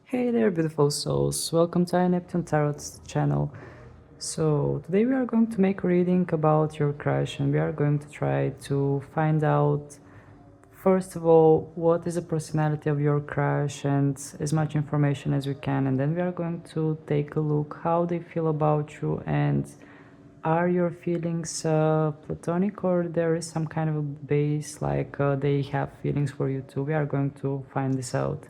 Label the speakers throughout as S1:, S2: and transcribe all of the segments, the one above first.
S1: Hey there, beautiful souls. Welcome to I Neptune Tarot's channel. So, today we are going to make a reading about your crush and we are going to try to find out, first of all, what is the personality of your crush and as much information as we can. And then we are going to take a look how they feel about you and are your feelings platonic or there is some kind of a base like they have feelings for you too. We are going to find this out.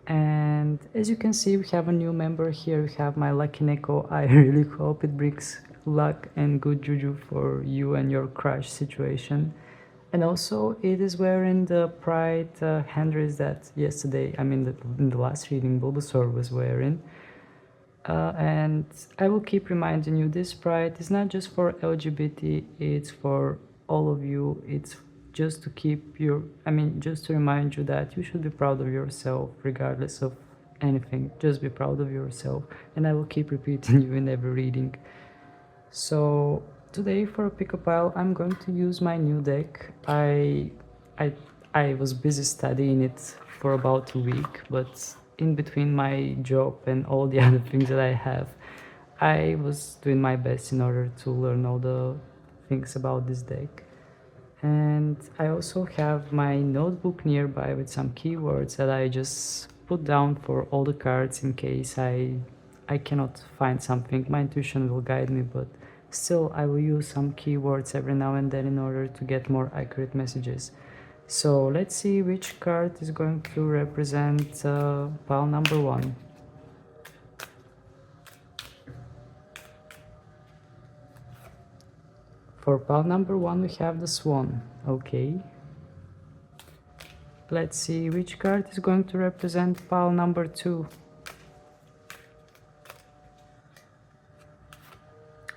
S1: And as you can see, we have a new member here. We have my lucky Neko. I really hope it brings luck and good juju for you and your crush situation. And also, it is wearing the pride handrest that yesterday, in the last reading, Bulbasaur was wearing. And I will keep reminding you, this pride is not just for LGBT, it's for all of you. It's just to keep your, just to remind you that you should be proud of yourself regardless of anything. Just be proud of yourself. And I will keep repeating you in every reading. So today for a pick-up pile, I'm going to use my new deck. I I was busy studying it for about a week, but in between my job and all the other things that I have, I was doing my best in order to learn all the things about this deck. And I also have my notebook nearby with some keywords that I just put down for all the cards in case I cannot find something. My intuition will guide me, but still I will use some keywords every now and then in order to get more accurate messages. So let's see which card is going to represent pile number 1. For pile number 1 we have the Swan. Okay. Let's see which card is going to represent pile number 2.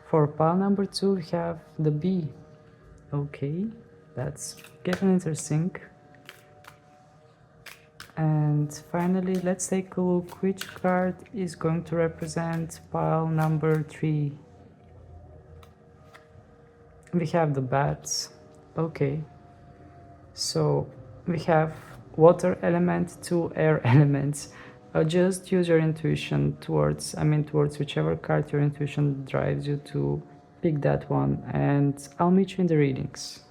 S1: For pile number 2 we have the Bee. Okay, that's getting interesting. And finally, let's take a look which card is going to represent pile number 3. We have the Bats. Okay, so we have water element, 2 air elements. Just use your intuition towards whichever card your intuition drives you to pick that one, and I'll meet you in the readings.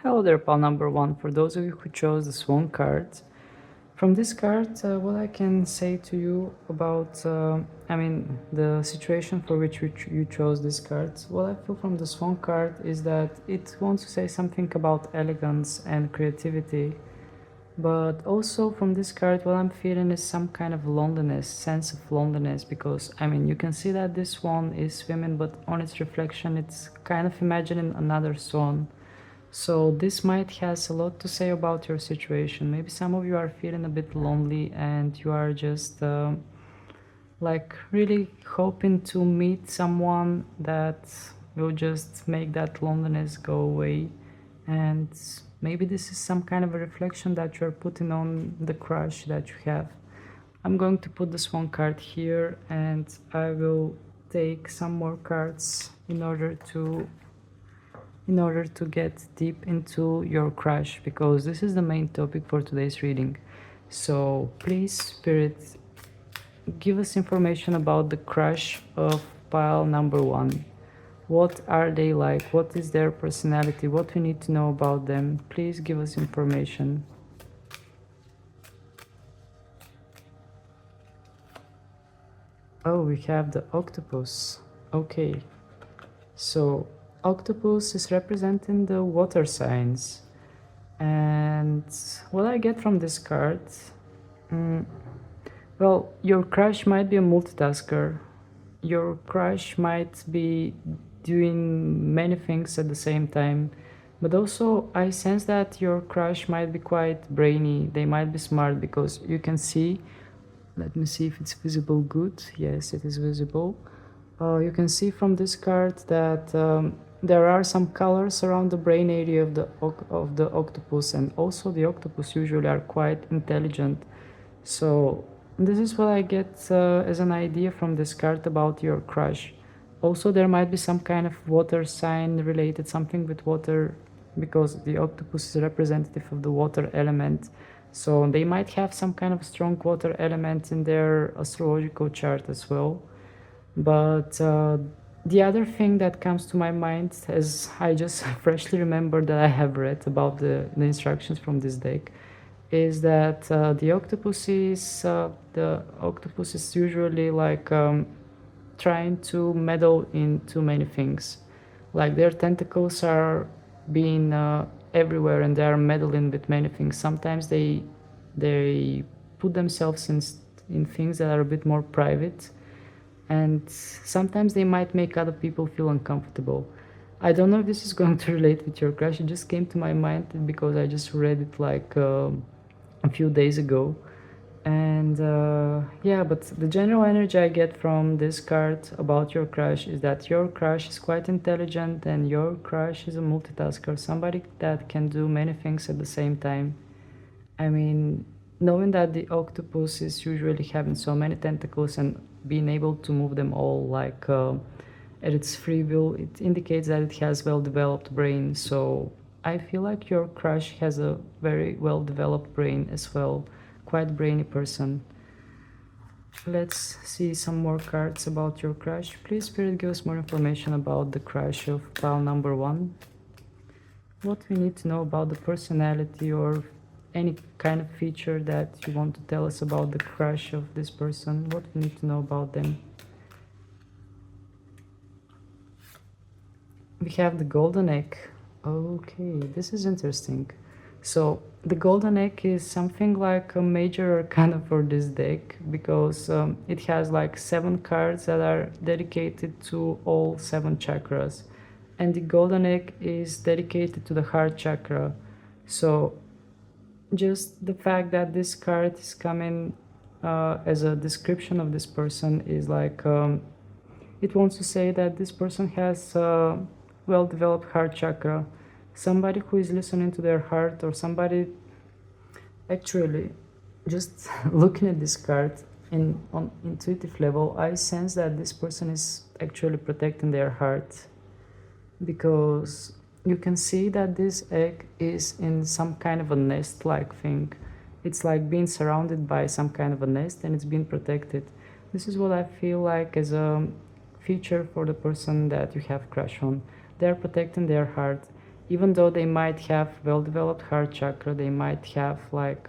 S1: Hello there, pal number 1. For those of you who chose the Swan card, from this card, what I can say to you about, the situation for which you chose this card, what I feel from the Swan card is that it wants to say something about elegance and creativity, but also from this card, what I'm feeling is some kind of loneliness, sense of loneliness, because, you can see that this swan is swimming, but on its reflection, it's kind of imagining another swan. So this might has a lot to say about your situation. Maybe some of you are feeling a bit lonely and you are just like really hoping to meet someone that will just make that loneliness go away. And maybe this is some kind of a reflection that you're putting on the crush that you have. I'm going to put this one card here and I will take some more cards in order to get deep into your crush, because this is the main topic for today's reading. So please, Spirit, give us information about the crush of pile number 1. What are they like? What is their personality? What we need to know about them? Please give us information. Oh, we have the octopus. Okay, so octopus is representing the water signs, and what I get from this card, well, your crush might be a multitasker. Your crush might be doing many things at the same time, but also I sense that your crush might be quite brainy. They might be smart, because you can see, let me see if it's visible good. Yes, it is visible. You can see from this card that there are some colors around the brain area of the octopus, and also the octopus usually are quite intelligent. So this is what I get as an idea from this card about your crush. Also, there might be some kind of water sign related, something with water, because the octopus is representative of the water element. So they might have some kind of strong water element in their astrological chart as well. But the other thing that comes to my mind, as I just freshly remembered that I have read about the instructions from this deck, is that the octopus is usually like trying to meddle in too many things. Like their tentacles are being everywhere, and they are meddling with many things. Sometimes they put themselves in things that are a bit more private, and sometimes they might make other people feel uncomfortable. I don't know if this is going to relate with your crush. It just came to my mind because I just read it like a few days ago. And yeah, but the general energy I get from this card about your crush is that your crush is quite intelligent, and your crush is a multitasker, somebody that can do many things at the same time. I mean, knowing that the octopus is usually having so many tentacles and being able to move them all like at its free will, it indicates that it has well-developed brain. So I feel like your crush has a very well-developed brain as well, quite brainy person. Let's see some more cards about your crush. Please, Spirit, give us more information about the crush of pile number one. What we need to know about the personality or any kind of feature that you want to tell us about the crush of this person. What we need to know about them. We have the golden egg. Okay, this is interesting. So the golden egg is something like a major arcana for this deck, because it has like 7 cards that are dedicated to all 7 chakras, and the golden egg is dedicated to the heart chakra. So just the fact that this card is coming as a description of this person is like it wants to say that this person has a well-developed heart chakra, somebody who is listening to their heart, or somebody actually just looking at this card on intuitive level. I sense that this person is actually protecting their heart, because you can see that this egg is in some kind of a nest like thing. It's like being surrounded by some kind of a nest, and it's being protected. This is what I feel like as a feature for the person that you have crush on. They're protecting their heart, even though they might have well-developed heart chakra. They might have like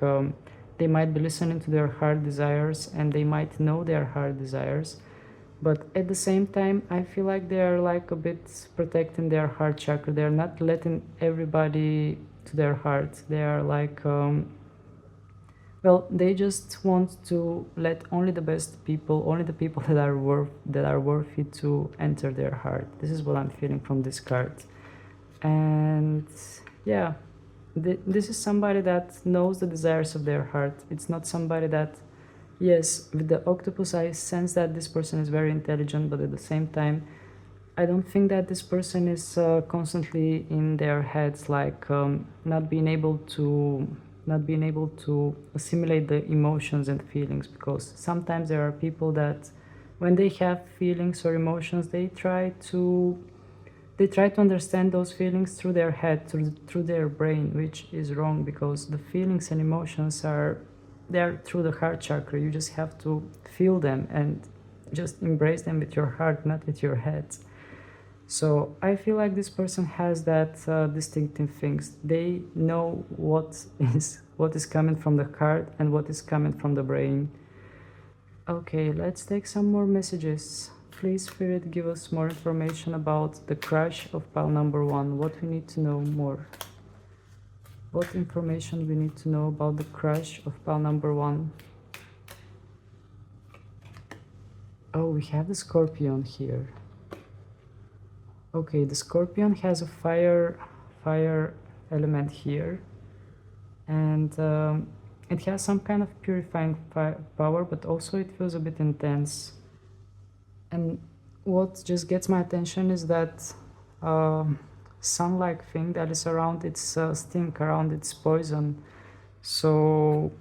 S1: they might be listening to their heart desires, and they might know their heart desires, but at the same time I feel like they are like a bit protecting their heart chakra. They're not letting everybody to their heart. They are like well, they just want to let only the best people, only the people that are worthy to enter their heart. This is what I'm feeling from this card. And yeah, this is somebody that knows the desires of their heart. It's not somebody that, yes, with the octopus I sense that this person is very intelligent, but at the same time I don't think that this person is constantly in their heads, like not being able to assimilate the emotions and feelings, because sometimes there are people that when they have feelings or emotions, they try to understand those feelings through their head, through their brain, which is wrong, because the feelings and emotions are there through the heart chakra. You just have to feel them and just embrace them with your heart, not with your head. So I feel like this person has that distinctive things. They know what is coming from the heart and what is coming from the brain. Okay, let's take some more messages. Please, Spirit, give us more information about the crush of pile number one. What we need to know more. What information we need to know about the crush of pile number one. Oh, we have the scorpion here. Okay, the scorpion has a fire element here, and it has some kind of purifying power, but also it feels a bit intense. And what just gets my attention is that sun-like thing that is around its stink, around its poison. So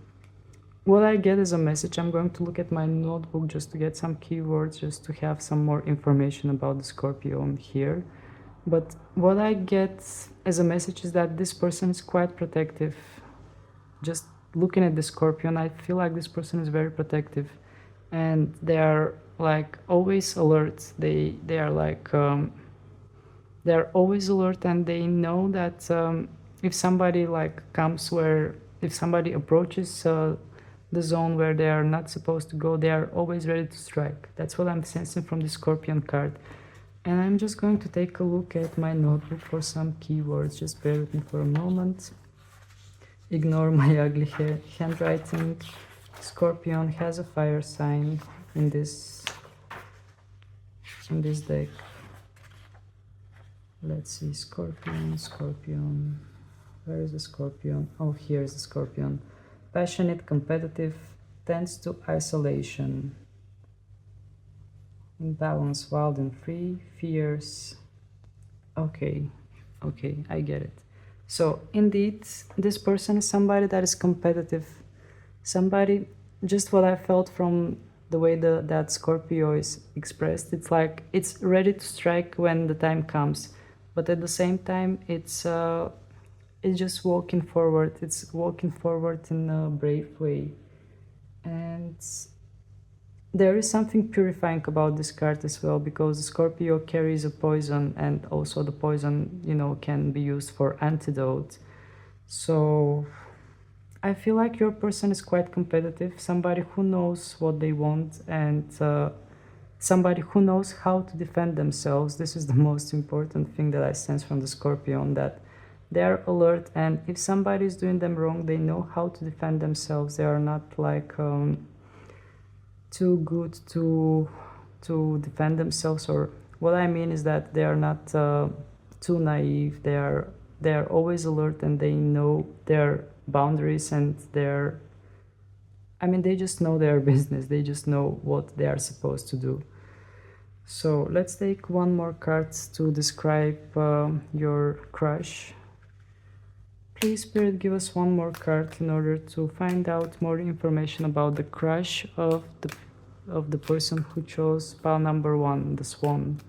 S1: what I get as a message, I'm going to look at my notebook just to get some keywords, just to have some more information about the Scorpion here. But what I get as a message is that this person is quite protective. Just looking at the Scorpion, I feel like this person is very protective, and they are like always alert. They are like they are always alert, and they know that if somebody like comes where, if somebody approaches the zone where they are not supposed to go, they are always ready to strike. That's what I'm sensing from the Scorpion card. And I'm just going to take a look at my notebook for some keywords. Just bear with me for a moment. Ignore my ugly handwriting. Scorpion has a fire sign in this deck. Let's see, Scorpion. Where is the Scorpion? Oh, here is the Scorpion. Passionate, competitive, tends to isolation. Imbalance, wild and free, fierce. Okay, I get it. So indeed, this person is somebody that is competitive. Somebody, just what I felt from the way that Scorpio is expressed, it's like it's ready to strike when the time comes. But at the same time, it's just walking forward. It's walking forward in a brave way. And there is something purifying about this card as well, because Scorpio carries a poison, and also the poison, you know, can be used for antidote. So I feel like your person is quite competitive, somebody who knows what they want, and somebody who knows how to defend themselves. This is the most important thing that I sense from the Scorpion, that they are alert, and if somebody is doing them wrong, they know how to defend themselves. They are not like too good to defend themselves, or what I mean is that they are not too naive. They are always alert, and they know their boundaries, and they just know their business. They just know what they are supposed to do. So let's take one more card to describe your crush. Please, Spirit, give us one more card in order to find out more information about the crush of the person who chose pile number 1, the Swan.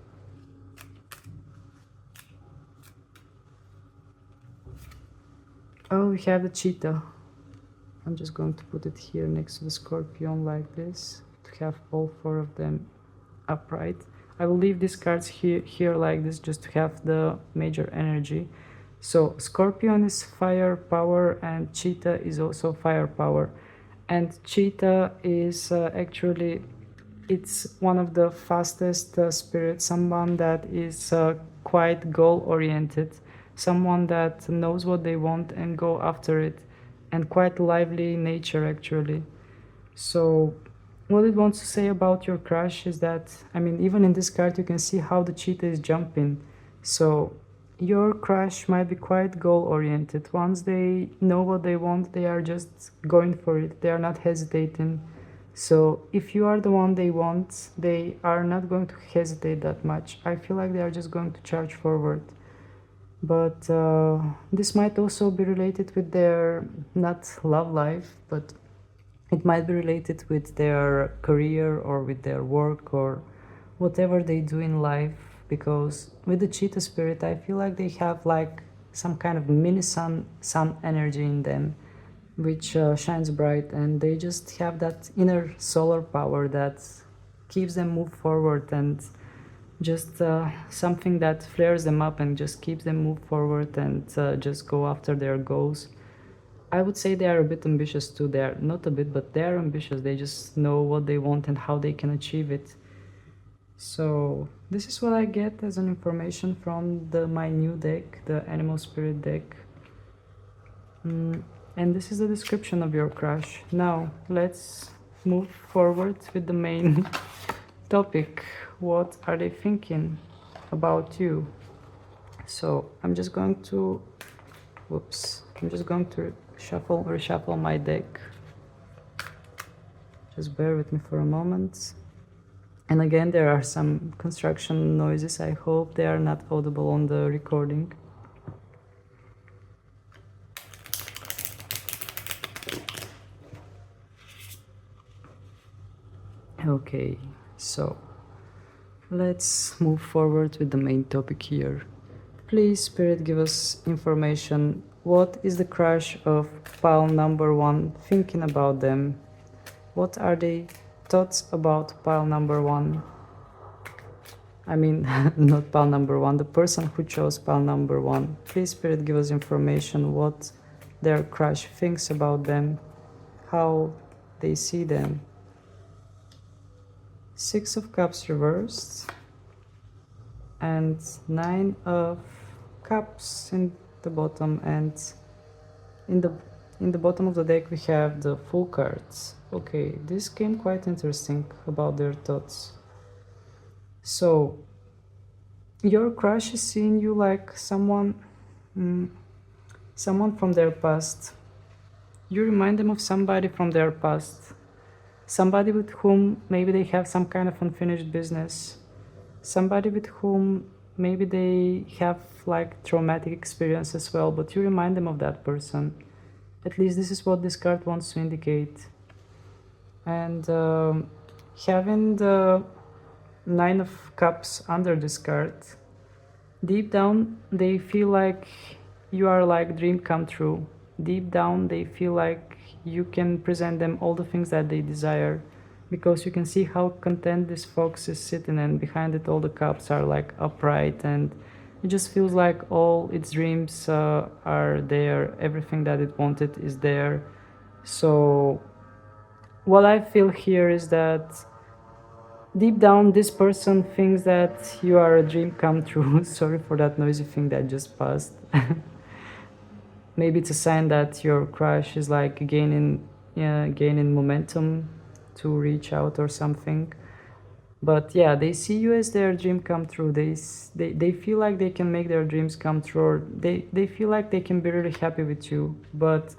S1: Oh, we have the cheetah. I'm just going to put it here next to the Scorpion like this, to have all 4 of them upright. I will leave these cards here like this, just to have the major energy. So Scorpion is fire power, and cheetah is also fire power. And cheetah is actually, it's one of the fastest spirits, someone that is quite goal oriented, someone that knows what they want and go after it, and quite lively in nature actually. So what it wants to say about your crush is that, even in this card you can see how the cheetah is jumping. So your crush might be quite goal oriented. Once they know what they want, they are just going for it. They are not hesitating. So if you are the one they want, they are not going to hesitate that much. I feel like they are just going to charge forward. But this might also be related with their, not love life, but it might be related with their career or with their work or whatever they do in life. Because with the cheetah spirit, I feel like they have like some kind of mini sun energy in them, which shines bright, and they just have that inner solar power that keeps them move forward, and just something that flares them up and just keeps them move forward and just go after their goals. I would say they are a bit ambitious too. They are not a bit, but they are ambitious. They just know what they want and how they can achieve it. So this is what I get as an information from my new deck, the Animal Spirit deck. And this is the description of your crush. Now let's move forward with the main topic. What are they thinking about you? So I'm just going to reshuffle my deck. Just bear with me for a moment. And again, there are some construction noises. I hope they are not audible on the recording. Okay, so let's move forward with the main topic here. Please, Spirit, give us information. What is the crush of pile number 1 thinking about them? What are the thoughts about pile number 1? I mean, not pile number 1, the person who chose pile number 1. Please, Spirit, give us information what their crush thinks about them, how they see them. 6 of Cups reversed and 9 of Cups in the bottom, and in the bottom of the deck we have the Fool cards. Okay, this came quite interesting about their thoughts. So your crush is seeing you like someone from their past. You remind them of somebody from their past, somebody with whom maybe they have some kind of unfinished business, somebody with whom maybe they have like traumatic experience as well, but you remind them of that person. At least this is what this card wants to indicate. And having the 9 of Cups under this card, deep down they feel like you are like dream come true. Deep down they feel like you can present them all the things that they desire, because you can see how content this fox is sitting, and behind it all the cups are like upright, and it just feels like all its dreams are there, everything that it wanted is there. So what I feel here is that deep down this person thinks that you are a dream come true. Sorry for that noisy thing that just passed. Maybe it's a sign that your crush is like gaining momentum to reach out or something. But yeah, they see you as their dream come true. They feel like they can make their dreams come true, or they feel like they can be really happy with you. But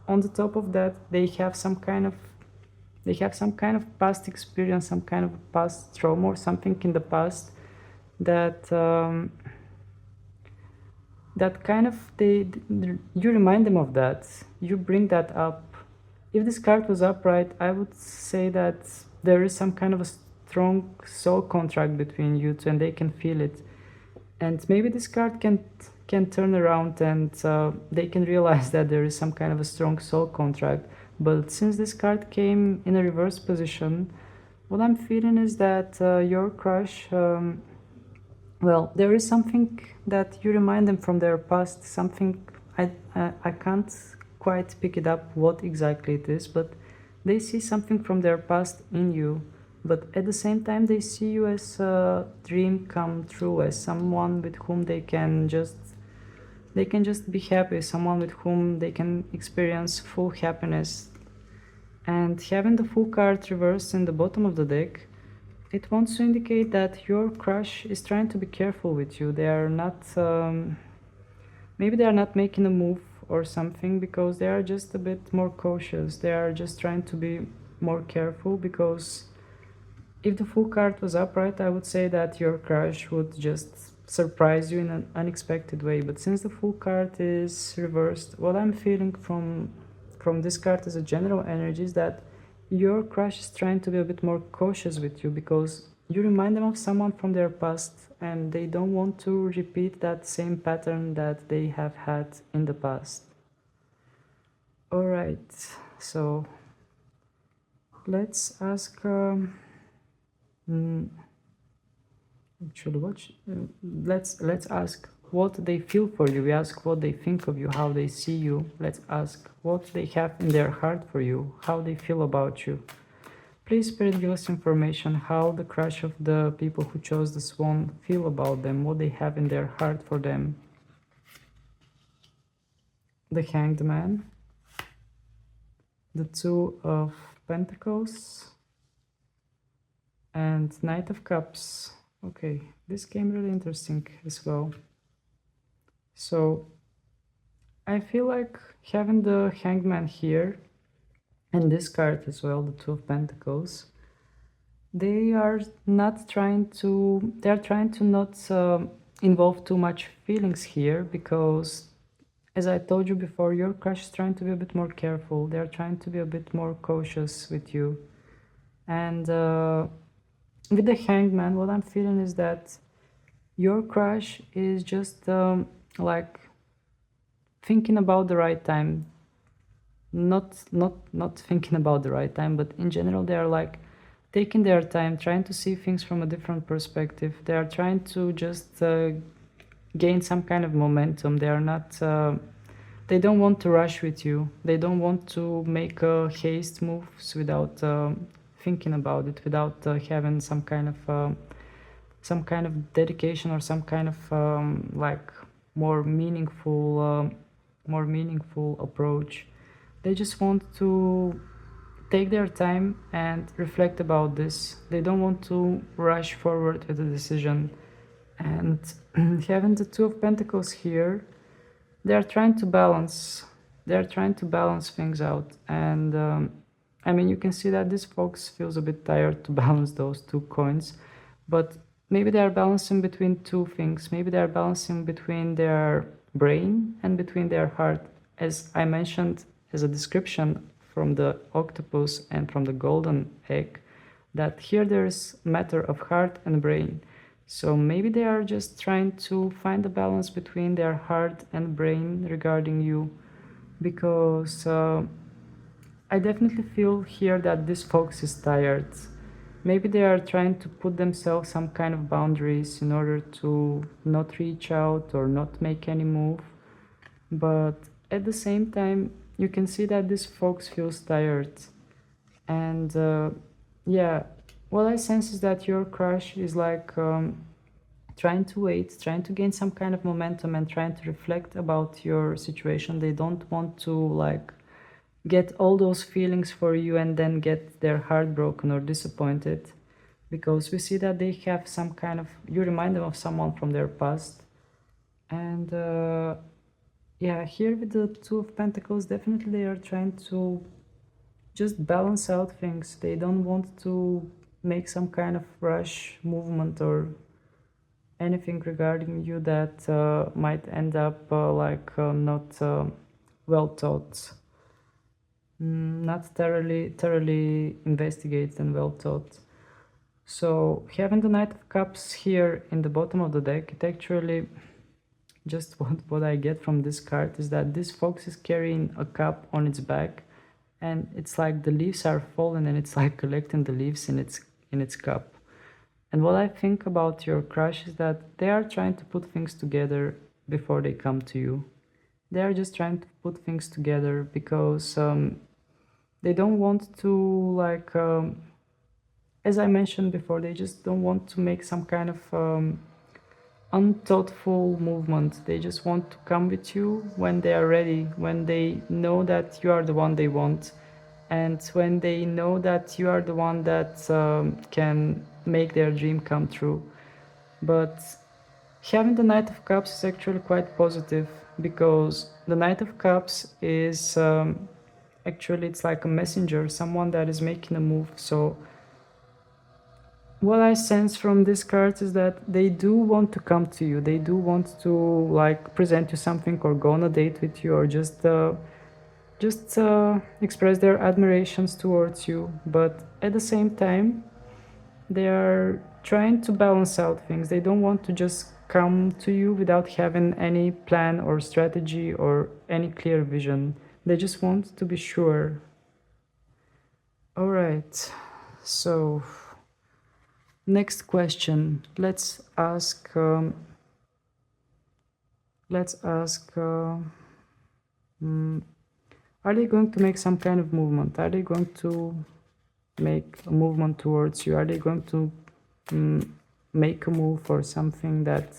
S1: on the top of that, they have some kind of past experience, some kind of past trauma or something in the past that that kind of you remind them of that, you bring that up. If this card was upright, I would say that there is some kind of a strong soul contract between you two, and they can feel it. And maybe this card can turn around, and they can realize that there is some kind of a strong soul contract. But since this card came in a reverse position, what I'm feeling is that your crush, well, there is something that you remind them from their past, something I can't quite pick it up what exactly it is, but they see something from their past in you. But at the same time, they see you as a dream come true, as someone with whom they can just be happy, someone with whom they can experience full happiness. And having the Fool card reversed in the bottom of the deck, it wants to indicate that your crush is trying to be careful with you. They are not, maybe they are not making a move or something, because they are just a bit more cautious. They are just trying to be more careful, because if the Fool card was upright, I would say that your crush would just surprise you in an unexpected way. But since the Fool card is reversed, what I'm feeling from this card as a general energy is that your crush is trying to be a bit more cautious with you, because you remind them of someone from their past, and they don't want to repeat that same pattern that they have had in the past. Alright, so let's ask let's ask what they feel for you. We ask what they think of you, how they see you. Let's ask what they have in their heart for you, how they feel about you. Please, Spirit, give us information how the crush of the people who chose the Swan feel about them, what they have in their heart for them. The Hanged Man, the Two of Pentacles, and Knight of Cups. Okay, this came really interesting as well. So I feel like having the Hanged Man here, and this card as well, the Two of Pentacles, they are not trying to, they're trying to not involve too much feelings here, because as I told you before, your crush is trying to be a bit more careful. They're trying to be a bit more cautious with you. And with the hangman, what I'm feeling is that your crush is just like thinking about the right time. Not thinking about the right time, but in general, they are like taking their time, trying to see things from a different perspective. They are trying to just gain some kind of momentum. They are not. They don't want to rush with you. They don't want to make haste moves without thinking about it, without having some kind of dedication or some kind of like more meaningful approach. They just want to take their time and reflect about this. They don't want to rush forward with a decision. And having the Two of Pentacles here, they're trying to balance. They're trying to balance things out. And I mean, you can see that this fox feels a bit tired to balance those two coins, but maybe they are balancing between two things. Maybe they are balancing between their brain and between their heart. As I mentioned as a description from the octopus and from the golden egg, that here there's matter of heart and brain. So maybe they are just trying to find a balance between their heart and brain regarding you, because I definitely feel here that this fox is tired. Maybe they are trying to put themselves some kind of boundaries in order to not reach out or not make any move. But at the same time, you can see that this fox feels tired. And yeah, what I sense is that your crush is like trying to wait, trying to gain some kind of momentum and trying to reflect about your situation. They don't want to like get all those feelings for you and then get their heart broken or disappointed, because we see that they have some kind of, you remind them of someone from their past. And yeah, here with the Two of Pentacles, definitely they are trying to just balance out things. They don't want to make some kind of rush movement or anything regarding you that might end up not well thought, not thoroughly investigated and well thought. So having the Knight of Cups here in the bottom of the deck, it actually, just what I get from this card is that this fox is carrying a cup on its back, and it's like the leaves are falling and it's like collecting the leaves in its cup. And what I think about your crush is that they are trying to put things together before they come to you. They are just trying to put things together because they don't want to, like, as I mentioned before, they just don't want to make some kind of unthoughtful movement. They just want to come with you when they are ready, when they know that you are the one they want, and when they know that you are the one that can make their dream come true. But having the Knight of Cups is actually quite positive, because the Knight of Cups is actually, it's like a messenger, someone that is making a move. So what I sense from this card is that they do want to come to you. They do want to like present you something or go on a date with you, or just express their admirations towards you. But at the same time, they are trying to balance out things. They don't want to just come to you without having any plan or strategy or any clear vision. They just want to be sure. All right, so next question. Let's ask are they going to make some kind of movement? Are they going to make a movement towards you? Are they going to make a move for something that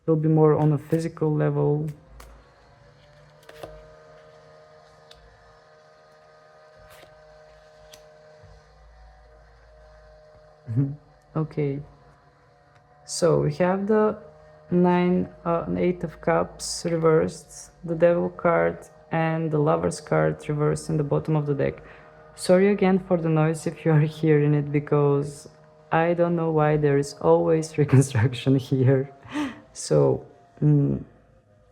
S1: will be more on a physical level? Okay, so we have the Eight of Cups reversed, the Devil card, and the Lover's card reversed in the bottom of the deck. Sorry again for the noise if you are hearing it, because I don't know why there is always reconstruction here. So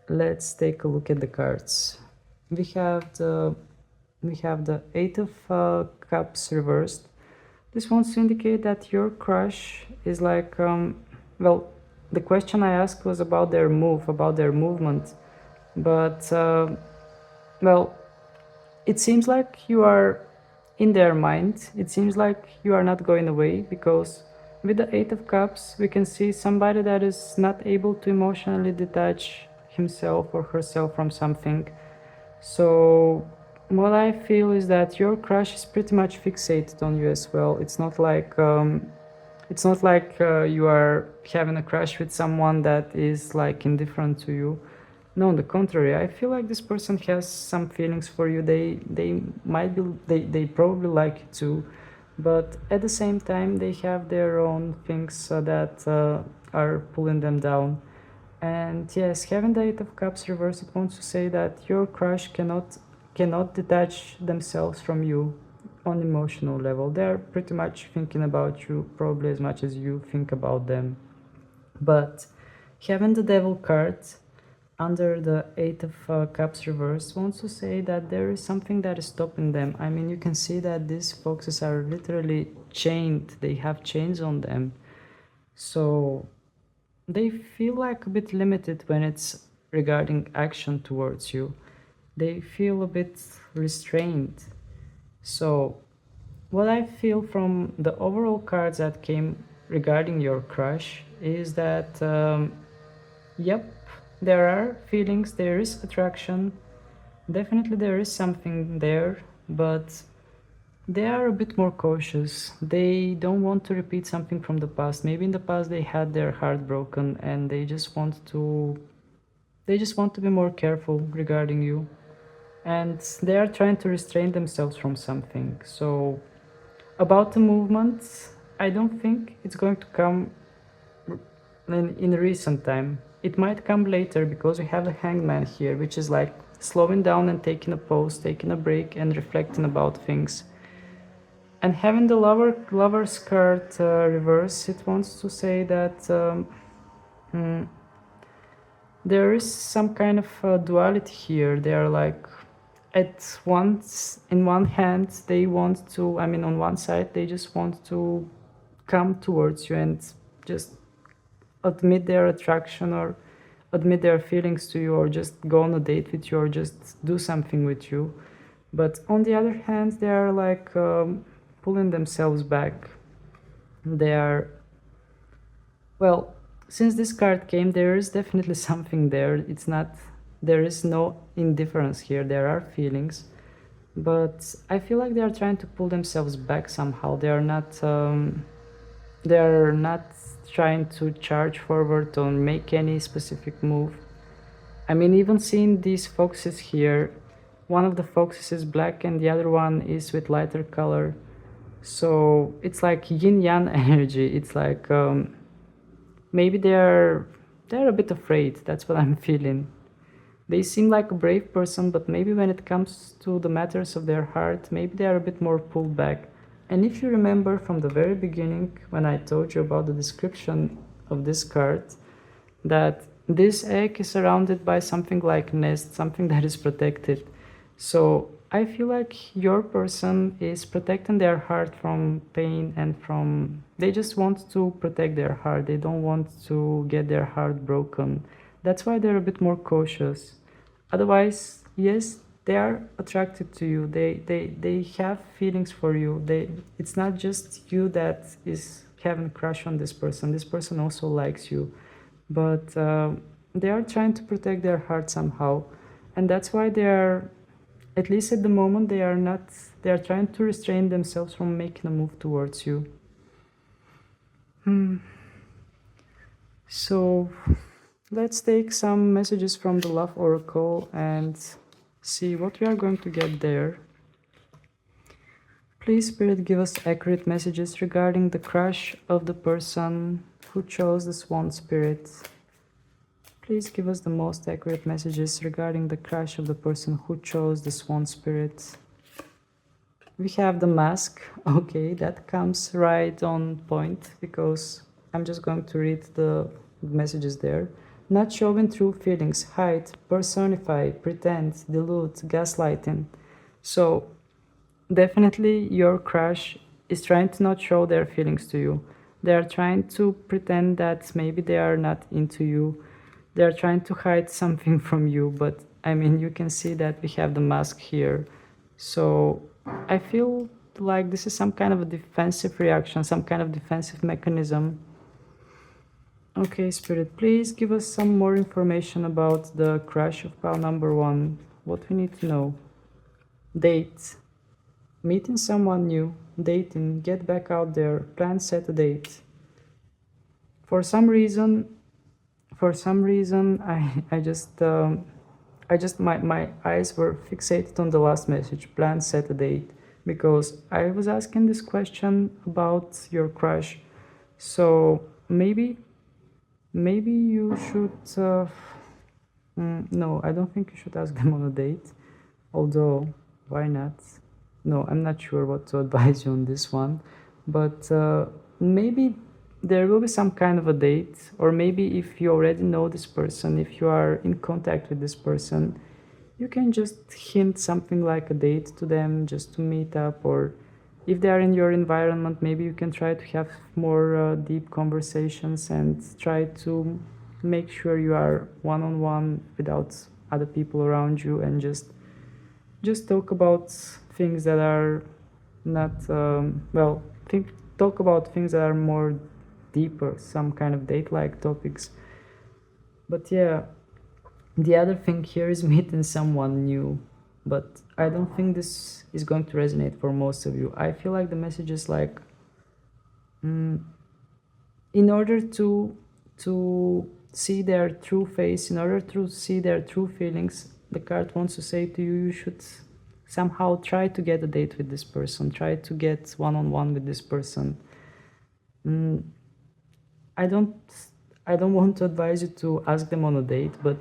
S1: let's take a look at the cards. We have the Eight of Cups reversed. This wants to indicate that your crush is like, well, the question I asked was about their movement, but well, it seems like you are in their mind. It seems like you are not going away, because with the Eight of Cups, we can see somebody that is not able to emotionally detach himself or herself from something. So what I feel is that your crush is pretty much fixated on you as well. It's not like you are having a crush with someone that is like indifferent to you. No, on the contrary, I feel like this person has some feelings for you. They probably like you too, but at the same time they have their own things that are pulling them down. And yes, having the Eight of Cups reversed, it wants to say that your crush cannot detach themselves from you on emotional level. They're pretty much thinking about you probably as much as you think about them. But having the Devil card under the Eight of Cups reversed wants to say that there is something that is stopping them. I mean, you can see that these foxes are literally chained. They have chains on them. So they feel like a bit limited when it's regarding action towards you. They feel a bit restrained. So what I feel from the overall cards that came regarding your crush is that, yep, there are feelings, there is attraction, definitely there is something there, but they are a bit more cautious. They don't want to repeat something from the past. Maybe in the past they had their heart broken and they just want to be more careful regarding you. And they are trying to restrain themselves from something. So about the movement, I don't think it's going to come in recent time. It might come later, because we have the Hangman here, which is like slowing down and taking a pause, taking a break and reflecting about things. And having the Lover's card reverse, it wants to say that there is some kind of duality here. They are like, in one hand they want to, I mean on one side they just want to come towards you and just admit their attraction or admit their feelings to you, or just go on a date with you, or just do something with you. But on the other hand, they are like pulling themselves back. They are, well, since this card came, there is definitely something there. It's not, there is no indifference here. There are feelings, but I feel like they are trying to pull themselves back somehow. They are not trying to charge forward or make any specific move. I mean, even seeing these foxes here, one of the foxes is black and the other one is with lighter color. So it's like yin-yang energy. It's like maybe they're a bit afraid. That's what I'm feeling. They seem like a brave person, but maybe when it comes to the matters of their heart, maybe they are a bit more pulled back. And if you remember from the very beginning, when I told you about the description of this card, that this egg is surrounded by something like nest, something that is protected. So I feel like your person is protecting their heart from pain and from, they just want to protect their heart. They don't want to get their heart broken. That's why they're a bit more cautious. Otherwise, yes, they are attracted to you. They have feelings for you. It's not just you that is having a crush on this person. This person also likes you, but they are trying to protect their heart somehow, and that's why they are, at least at the moment, they are trying to restrain themselves from making a move towards you. So let's take some messages from the Love Oracle and see what we are going to get there. Please, Spirit, give us accurate messages regarding the crush of the person who chose the Swan Spirit. Please give us the most accurate messages regarding the crush of the person who chose the Swan Spirit. We have the mask. Okay, that comes right on point because I'm just going to read the messages there. Not showing true feelings, hide, personify, pretend, dilute, gaslighting. So definitely your crush is trying to not show their feelings to you. They are trying to pretend that maybe they are not into you. They are trying to hide something from you, but I mean, you can see that we have the mask here. So I feel like this is some kind of a defensive reaction, some kind of defensive mechanism. Okay, Spirit, please give us some more information about the crush of pile number one. What we need to know. Date. Meeting someone new, dating, get back out there, plan, set a date. For some reason, I just my eyes were fixated on the last message, plan, set a date, because I was asking this question about your crush. So maybe you should. No, I don't think you should ask them on a date. Although, why not? No, I'm not sure what to advise you on this one, but maybe there will be some kind of a date, or maybe if you already know this person, if you are in contact with this person, you can just hint something like a date to them just to meet up, or if they are in your environment, maybe you can try to have more deep conversations and try to make sure you are one-on-one without other people around you, and just talk about things that are not talk about things that are more deeper, some kind of date-like topics. But yeah, the other thing here is meeting someone new, but I don't think this is going to resonate for most of you. I feel like the message is like, in order to see their true face, in order to see their true feelings, the card wants to say to you, you should somehow try to get a date with this person, try to get one-on-one with this person. I don't want to advise you to ask them on a date, but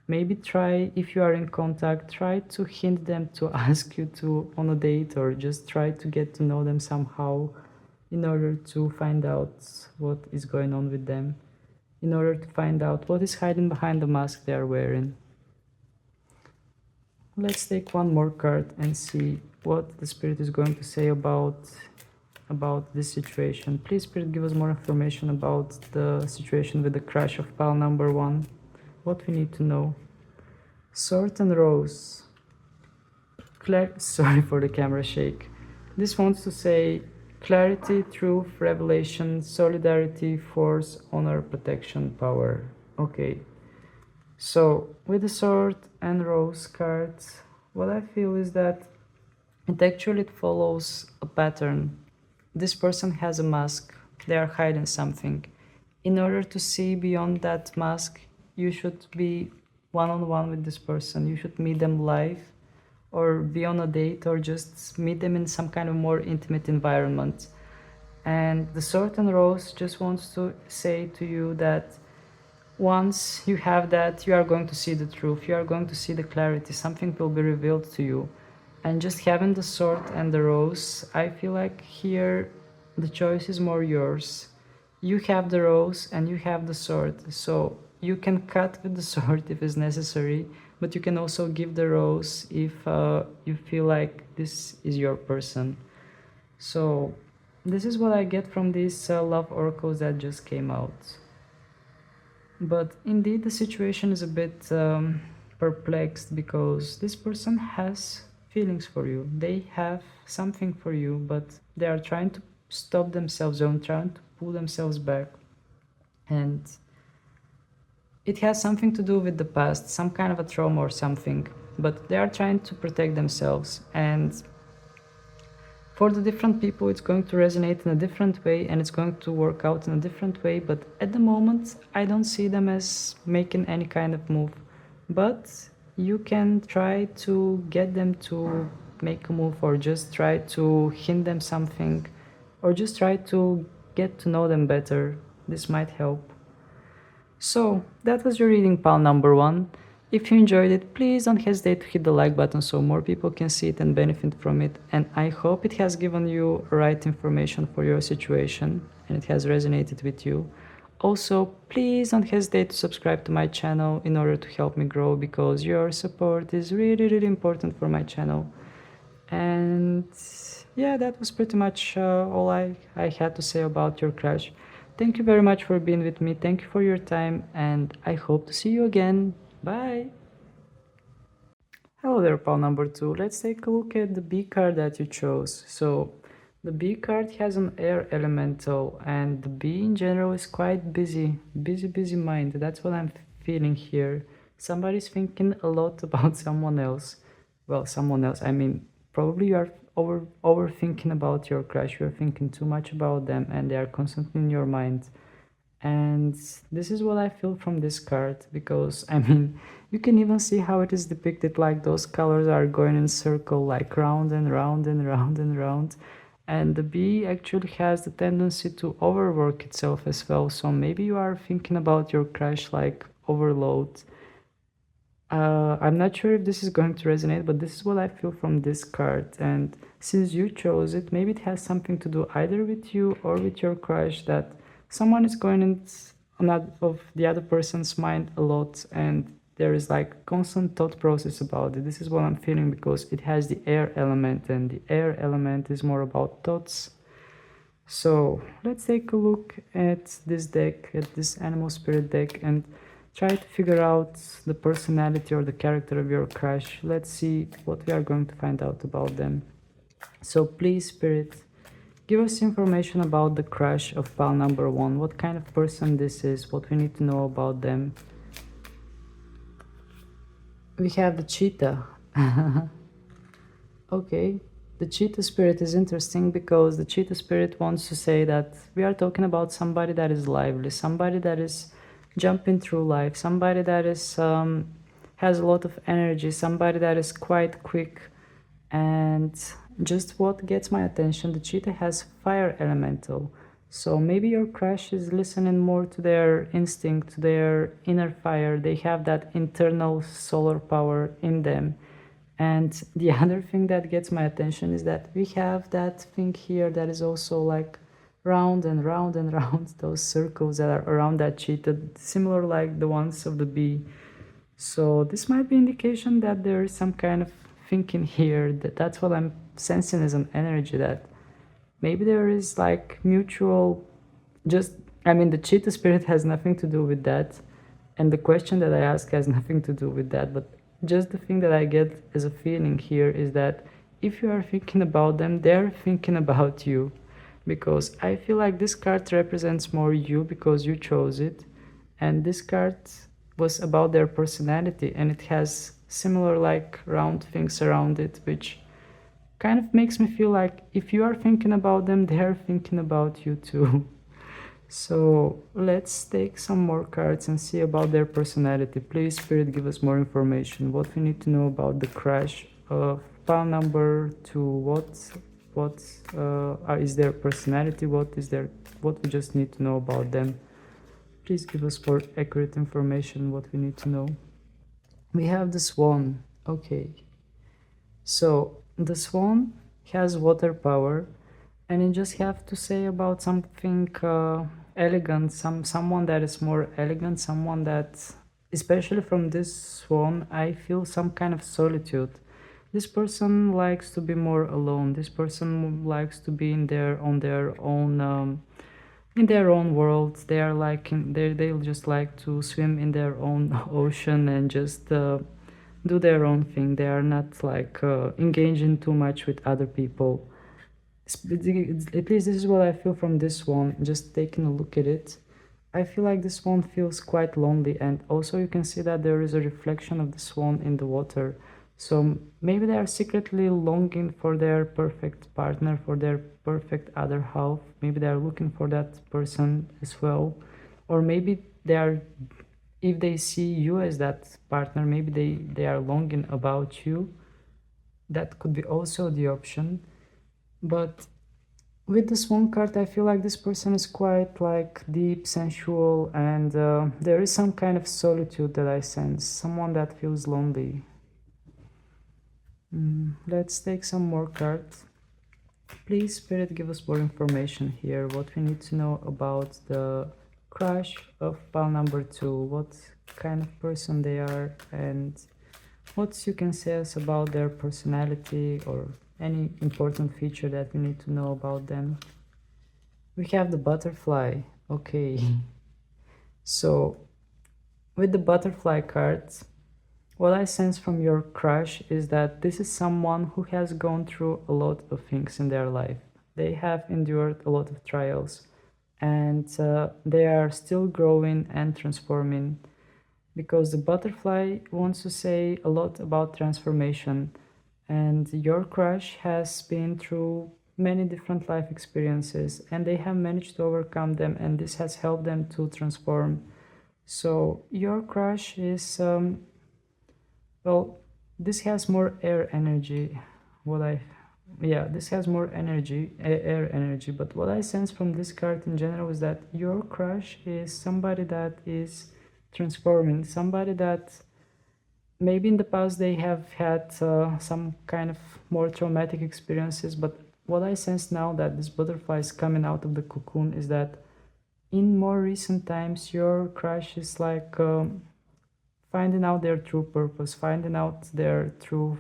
S1: maybe try, if you are in contact, try to hint them to ask you to on a date, or just try to get to know them somehow in order to find out what is going on with them, in order to find out what is hiding behind the mask they are wearing. Let's take one more card and see what the Spirit is going to say about this situation. Please, Spirit, give us more information about the situation with the crash of pile number one. What we need to know. Sword and Rose. Sorry for the camera shake. This wants to say clarity, truth, revelation, solidarity, force, honor, protection, power. Okay. So with the Sword and Rose cards, what I feel is that it actually follows a pattern. This person has a mask. They are hiding something. In order to see beyond that mask, you should be one-on-one with this person. You should meet them live, or be on a date, or just meet them in some kind of more intimate environment. And the Sword and Rose just wants to say to you that once you have that, you are going to see the truth, you are going to see the clarity, something will be revealed to you. And just having the Sword and the Rose, I feel like here the choice is more yours. You have the Rose and you have the Sword, so you can cut with the Sword if it's necessary, but you can also give the Rose if you feel like this is your person. So this is what I get from these love oracles that just came out. But indeed the situation is a bit perplexed, because this person has feelings for you. They have something for you, but they are trying to stop themselves, they're trying to pull themselves back. And it has something to do with the past, some kind of a trauma or something, but they are trying to protect themselves. And for the different people, it's going to resonate in a different way, and it's going to work out in a different way. But at the moment, I don't see them as making any kind of move. But you can try to get them to make a move, or just try to hint them something, or just try to get to know them better. This might help. So that was your reading, pal number one. If you enjoyed it, please don't hesitate to hit the like button so more people can see it and benefit from it. And I hope it has given you right information for your situation and it has resonated with you. Also, please don't hesitate to subscribe to my channel in order to help me grow, because your support is really, really important for my channel. And yeah, that was pretty much all I had to say about your crush. Thank you very much for being with me. Thank you for your time, and I hope to see you again. Bye. Hello there, pal number 2. Let's take a look at the B card that you chose. So the B card has an air elemental, and the B in general is quite busy mind. That's what I'm feeling here. Somebody's thinking a lot about someone else. Well, someone else, I mean, probably you are overthinking about your crush. You're thinking too much about them and they are constantly in your mind. And this is what I feel from this card, because I mean, you can even see how it is depicted, like those colors are going in circle, like round and round and round and round. And the bee actually has the tendency to overwork itself as well. So maybe you are thinking about your crush like overload. I'm not sure if this is going to resonate, but this is what I feel from this card. And since you chose it, maybe it has something to do either with you or with your crush, that someone is going in of the other person's mind a lot, and there is like constant thought process about it. This is what I'm feeling, because it has the air element, and the air element is more about thoughts. So let's take a look at this deck, at this animal spirit deck, and try to figure out the personality or the character of your crush. Let's see what we are going to find out about them. So please, spirit, give us information about the crush of pal number 1. What kind of person this is, what we need to know about them. We have the cheetah. Okay, the cheetah spirit is interesting, because the cheetah spirit wants to say that we are talking about somebody that is lively, somebody that is jumping through life, somebody that is has a lot of energy, somebody that is quite quick. And just what gets my attention, the cheetah has fire elemental. So maybe your crush is listening more to their instinct, to their inner fire. They have that internal solar power in them. And the other thing that gets my attention is that we have that thing here that is also like round and round and round, those circles that are around that cheetah, similar like the ones of the bee. So this might be indication that there is some kind of thinking here. That's what I'm sensing as an energy, that maybe there is like mutual, just, I mean, the cheetah spirit has nothing to do with that, and the question that I ask has nothing to do with that, but just the thing that I get as a feeling here is that if you are thinking about them, they're thinking about you. Because I feel like this card represents more you, because you chose it, and this card was about their personality, and it has similar like round things around it, which kind of makes me feel like if you are thinking about them, they are thinking about you too. So let's take some more cards and see about their personality. Please, spirit, give us more information. What we need to know about the crush of pal number 2. What is their personality? What we just need to know about them. Please give us more accurate information, what we need to know. We have the Swan. Okay, so the Swan has water power, and you just have to say about something elegant, someone that is more elegant, someone that, especially from this Swan, I feel some kind of solitude. This person likes to be more alone. This person likes to be in their own world. They are like they'll just like to swim in their own ocean and just do their own thing. They are not like engaging too much with other people. At least this is what I feel from this one. Just taking a look at it, I feel like this one feels quite lonely, and also you can see that there is a reflection of the swan in the water. So maybe they are secretly longing for their perfect partner, for their perfect other half. Maybe they are looking for that person as well. Or maybe they are, if they see you as that partner, maybe they are longing about you. That could be also the option. But With the Swan card, I feel like this person is quite like deep, sensual, and there is some kind of solitude that I sense. Someone that feels lonely. Let's take some more cards. Please, Spirit, give us more information here. What we need to know about the crush of pile number 2. What kind of person they are, and what you can say us about their personality or any important feature that we need to know about them. We have the butterfly. Okay. So, with the butterfly cards, what I sense from your crush is that this is someone who has gone through a lot of things in their life. They have endured a lot of trials, and they are still growing and transforming, because the butterfly wants to say a lot about transformation, and your crush has been through many different life experiences and they have managed to overcome them, and this has helped them to transform. So your crush is well, this has more air energy. What I Yeah, this has more energy, air energy, but what I sense from this card in general is that your crush is somebody that is transforming, somebody that maybe in the past they have had some kind of more traumatic experiences, but what I sense now that this butterfly is coming out of the cocoon is that in more recent times your crush is like finding out their true purpose, finding out their true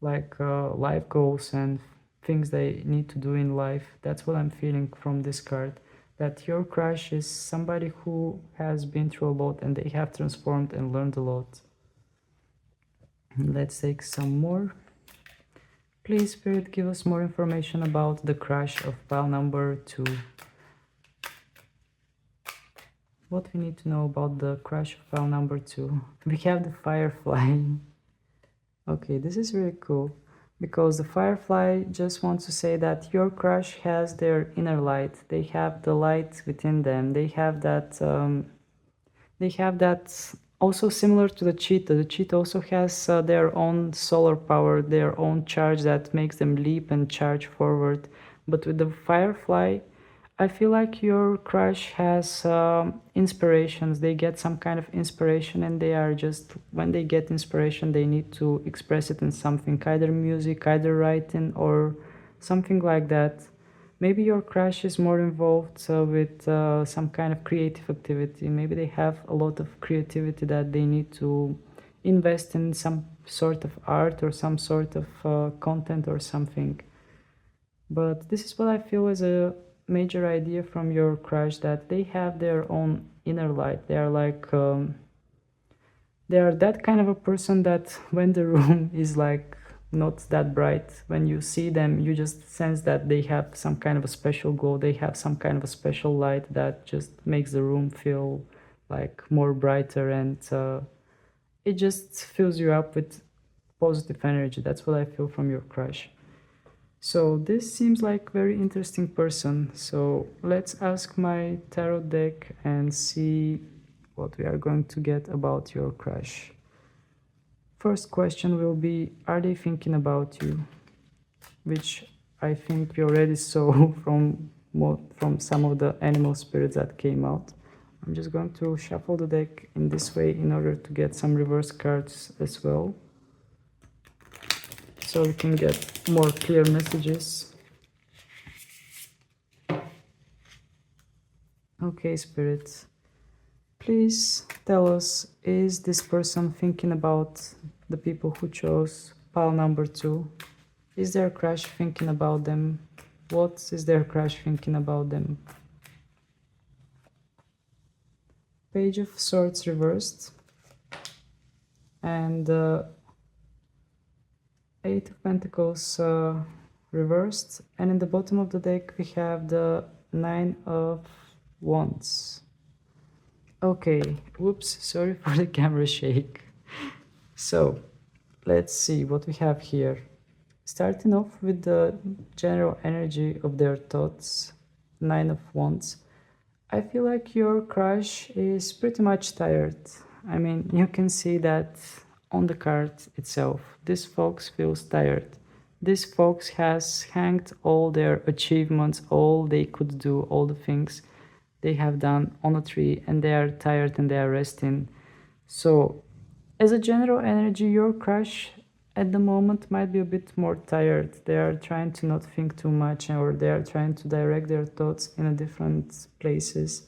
S1: life goals and things they need to do in life. That's what I'm feeling from this card, that your crush is somebody who has been through a lot and they have transformed and learned a lot. Let's take some more. Please, Spirit, give us more information about the crush of pile number 2. What we need to know about the crush of pile number 2. We have the firefly. Okay, this is really cool, because the firefly just wants to say that your crush has their inner light. They have the light within them. They have that also similar to the cheetah. The cheetah also has their own solar power, their own charge that makes them leap and charge forward. But with the firefly, I feel like your crush has inspirations. They get some kind of inspiration, and they are just, when they get inspiration, they need to express it in something, either music, either writing, or something like that. Maybe your crush is more involved with some kind of creative activity. Maybe they have a lot of creativity that they need to invest in some sort of art or some sort of content or something. But this is what I feel is a major idea from your crush, that they have their own inner light. They are like they are that kind of a person that when the room is like not that bright, when you see them you just sense that they have some kind of a special glow. They have some kind of a special light that just makes the room feel like more brighter, and it just fills you up with positive energy. That's what I feel from your crush. So this seems like very interesting person. So let's ask my tarot deck and see what we are going to get about your crush. First question will be, are they thinking about you? Which I think we already saw from some of the animal spirits that came out. I'm just going to shuffle the deck in this way in order to get some reverse cards as well, so we can get more clear messages. Okay, spirits, please tell us, is this person thinking about the people who chose pile number 2? Is their crush thinking about them? What is their crush thinking about them? Page of Swords reversed, and Eight of Pentacles reversed, and in the bottom of the deck we have the Nine of Wands. Okay, whoops, sorry for the camera shake. So let's see what we have here. Starting off with the general energy of their thoughts, Nine of Wands. I feel like your crush is pretty much tired. I mean, you can see that on the card itself. This fox feels tired these folks has hanged all their achievements, all they could do, all the things they have done on a tree, and they are tired and they are resting. So as a general energy, your crush at the moment might be a bit more tired. They are trying to not think too much, or they are trying to direct their thoughts in a different places.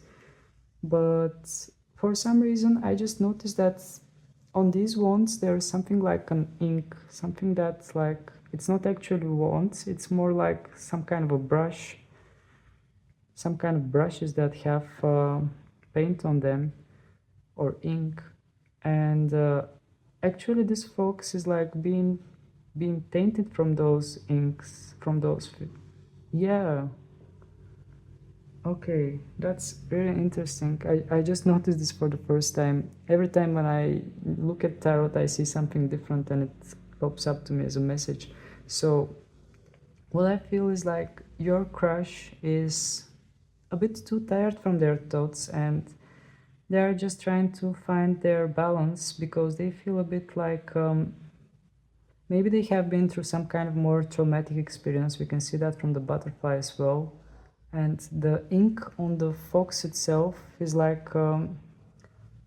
S1: But for some reason, I just noticed that on these wands, there is something like an ink, something that's like, it's not actually wands, it's more like some kind of a brush, some kind of brushes that have paint on them or ink. And actually this fox is like being tainted from those inks, from those, yeah. Okay, that's very interesting. I just noticed this for the first time. Every time when I look at tarot, I see something different and it pops up to me as a message. So what I feel is like your crush is a bit too tired from their thoughts, and they are just trying to find their balance because they feel a bit like maybe they have been through some kind of more traumatic experience. We can see that from the butterfly as well. And the ink on the fox itself is like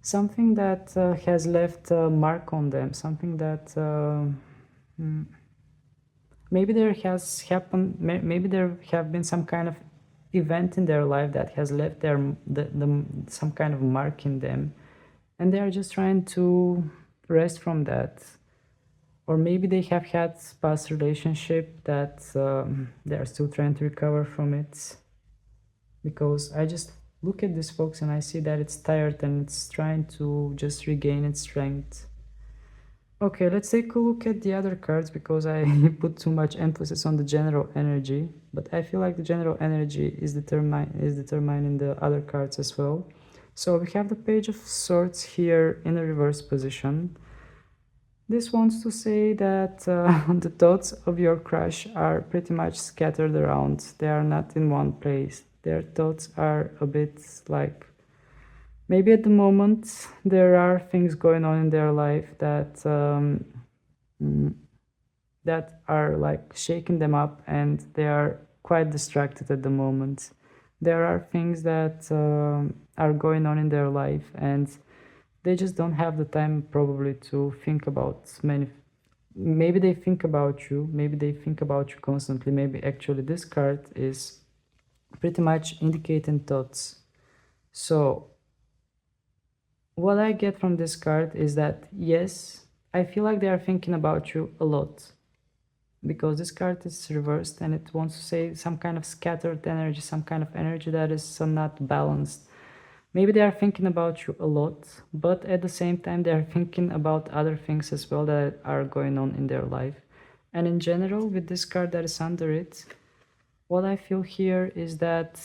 S1: something that has left a mark on them, something that maybe there has happened, maybe there have been some kind of event in their life that has left some kind of mark in them, and they are just trying to rest from that. Or maybe they have had past relationship that they are still trying to recover from it. Because I just look at this fox and I see that it's tired and it's trying to just regain its strength. Okay, let's take a look at the other cards because I put too much emphasis on the general energy, but I feel like the general energy is determined in the other cards as well. So we have the Page of Swords here in a reverse position. This wants to say that the thoughts of your crush are pretty much scattered around. They are not in one place. Their thoughts are a bit like, maybe at the moment there are things going on in their life that that are like shaking them up, and they are quite distracted at the moment. There are things that are going on in their life, and they just don't have the time probably to think about many. Maybe they think about you, maybe they think about you constantly. Maybe actually this card is pretty much indicating thoughts. So what I get from this card is that yes, I feel like they are thinking about you a lot, because this card is reversed and it wants to say some kind of scattered energy, some kind of energy that is not balanced. Maybe they are thinking about you a lot, but at the same time they are thinking about other things as well that are going on in their life. And in general, with this card that is under it, what I feel here is that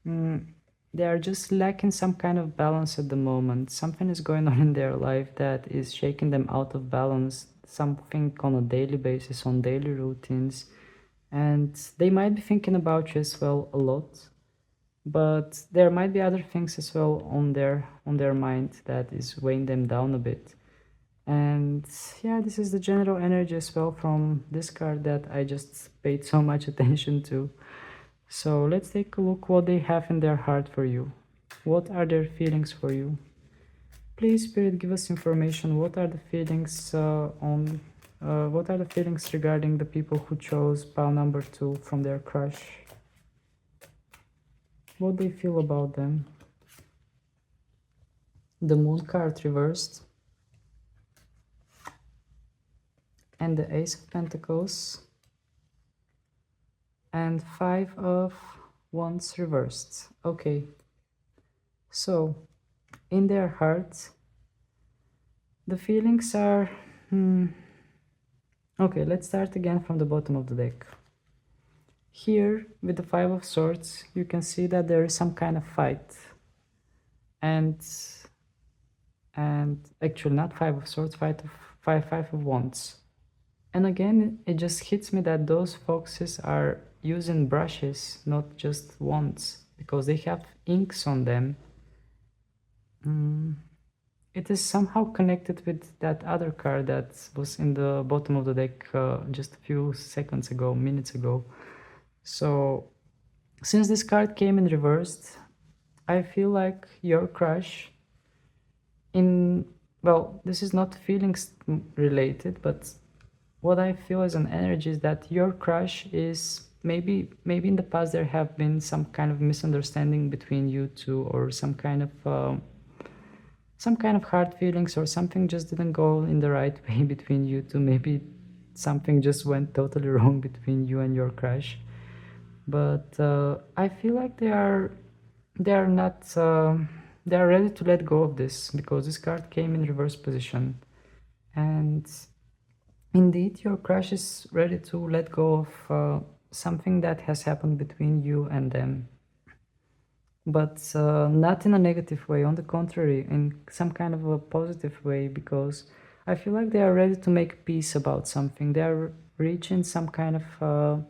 S1: they are just lacking some kind of balance at the moment. Something is going on in their life that is shaking them out of balance, something on a daily basis, on daily routines. And they might be thinking about you as well a lot, but there might be other things as well on their mind that is weighing them down a bit. And yeah, this is the general energy as well from this card that I just paid so much attention to. So let's take a look what they have in their heart for you. What are their feelings for you? Please, Spirit, give us information. What are the feelings what are the feelings regarding the people who chose pile number 2 from their crush? What they feel about them? The Moon card reversed, and the Ace of Pentacles, and 5 of Wands reversed. Okay, so in their hearts the feelings are okay, let's start again from the bottom of the deck. Here with the 5 of Swords you can see that there is some kind of fight, and actually not 5 of Swords, 5 of Wands. And again, it just hits me that those foxes are using brushes, not just wands, because they have inks on them. it is somehow connected with that other card that was in the bottom of the deck just a few seconds ago, minutes ago. So since this card came in reversed, I feel like your crush in, well, this is not feelings related, but what I feel as an energy is that your crush is maybe in the past there have been some kind of misunderstanding between you two, or some kind of hard feelings, or something just didn't go in the right way between you two. Maybe something just went totally wrong between you and your crush. But I feel like they are not they are ready to let go of this, because this card came in reverse position, and indeed your crush is ready to let go of something that has happened between you and them, but not in a negative way. On the contrary, in some kind of a positive way, because I feel like they are ready to make peace about something. They are reaching some kind of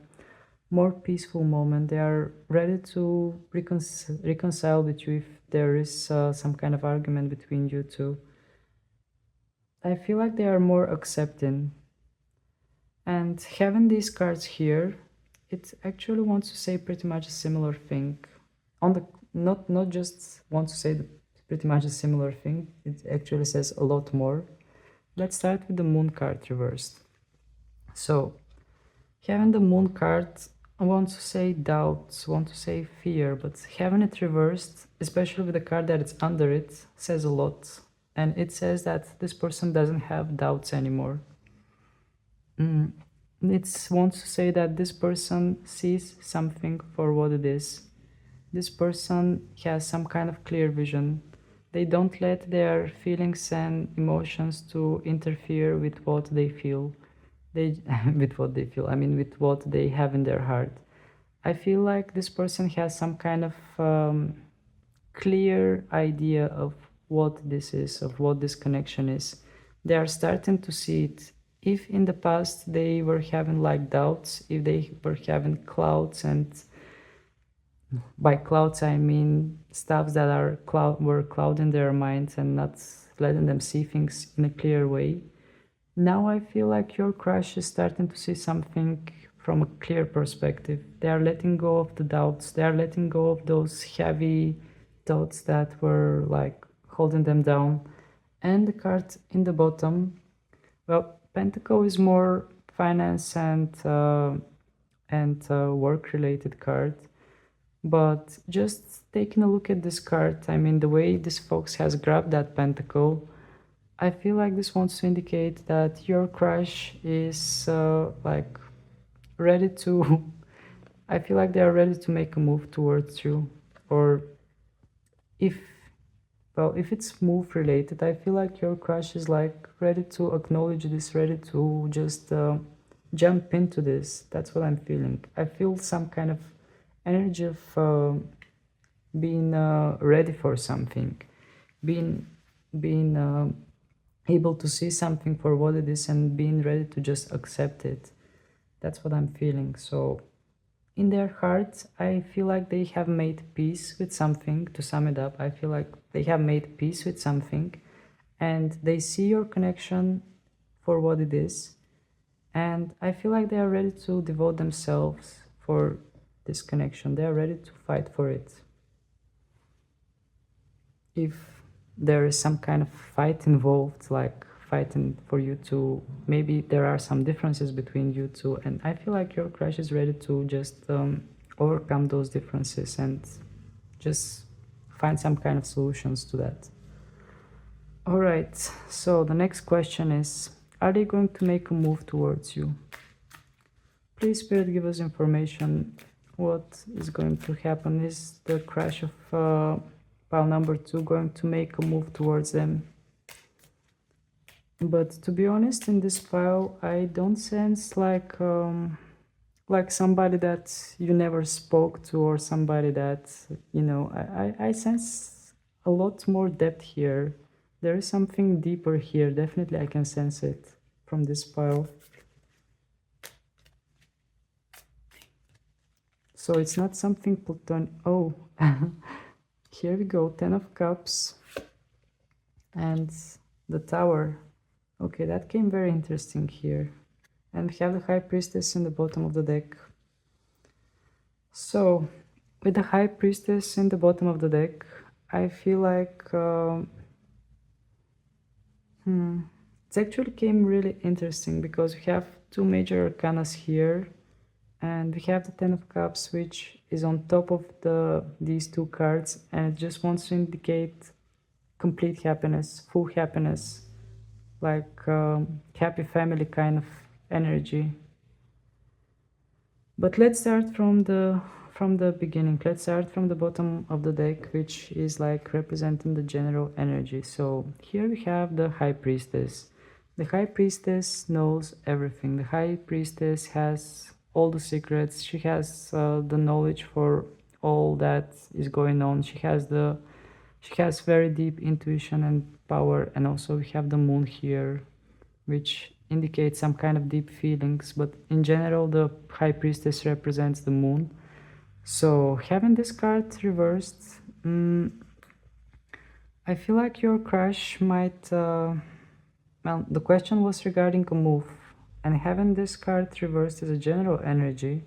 S1: more peaceful moment. They are ready to reconcile with you if there is some kind of argument between you two. I feel like they are more accepting. And having these cards here, it actually wants to say pretty much a similar thing. On the not just wants to say pretty much a similar thing, it actually says a lot more. Let's start with the moon card reversed. So having the moon card, I want to say doubts, want to say fear, but having it reversed, especially with the card that it's under it, says a lot. And it says that this person doesn't have doubts anymore. It wants to say that this person sees something for what it is. This person has some kind of clear vision. They don't let their feelings and emotions to interfere with what they feel. With what they feel, I mean with what they have in their heart. I feel like this person has some kind of clear idea of what this is, of what this connection is. They are starting to see it. If in the past they were having like doubts, if they were having clouds, and by clouds I mean stuff that were clouding their minds and not letting them see things in a clear way, now I feel like your crush is starting to see something from a clear perspective. They are letting go of the doubts. They are letting go of those heavy thoughts that were like holding them down. And the card in the bottom, well, Pentacle is more finance and work-related card. But just taking a look at this card, I mean, the way this fox has grabbed that pentacle, I feel like this wants to indicate that your crush is like ready to. I feel like they are ready to make a move towards you, or if, well, if it's move related, I feel like your crush is like ready to acknowledge this, ready to just jump into this. That's what I'm feeling. I feel some kind of energy of being ready for something, being able to see something for what it is and being ready to just accept it. That's what I'm feeling. So in their hearts, I feel like they have made peace with something. To sum it up, I feel like they have made peace with something, and they see your connection for what it is, and I feel like they are ready to devote themselves for this connection. They are ready to fight for it. If there is some kind of fight involved, like fighting for you to, maybe there are some differences between you two, and I feel like your crush is ready to just overcome those differences and just find some kind of solutions to that. All right, so the next question is, are they going to make a move towards you? Please, Spirit, give us information. What is going to happen? Is the crush of pile number 2 going to make a move towards them? But to be honest, in this pile, I don't sense like somebody that you never spoke to, or somebody that, you know, I sense a lot more depth here. There is something deeper here. Definitely I can sense it from this pile. So it's not something platonic. Oh, here we go, 10 of Cups. And the tower. Okay, that came very interesting here. And we have the high priestess in the bottom of the deck. So, with the high priestess in the bottom of the deck, I feel like it actually came really interesting because we have two major arcanas here, and we have the Ten of Cups, which is on top of these two cards, and it just wants to indicate complete happiness, full happiness, like happy family kind of energy. But let's start from the beginning. Let's start from the bottom of the deck, which is like representing the general energy. So here we have the High Priestess. The High Priestess knows everything. The High Priestess has all the secrets. She has the knowledge for all that is going on. She has very deep intuition and power. And also we have the Moon here, which indicates some kind of deep feelings, but in general the High Priestess represents the Moon. So having this card reversed, I feel like your crush might well, the question was regarding a move, and having this card reversed as a general energy,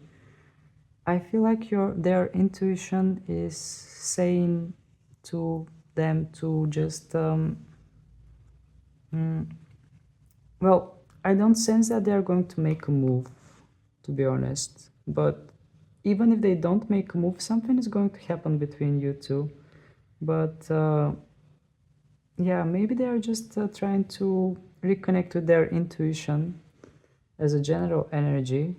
S1: I feel like their intuition is saying to them to just well, I don't sense that they are going to make a move, to be honest. But even if they don't make a move, something is going to happen between you two. But yeah, maybe they are just trying to reconnect with their intuition as a general energy.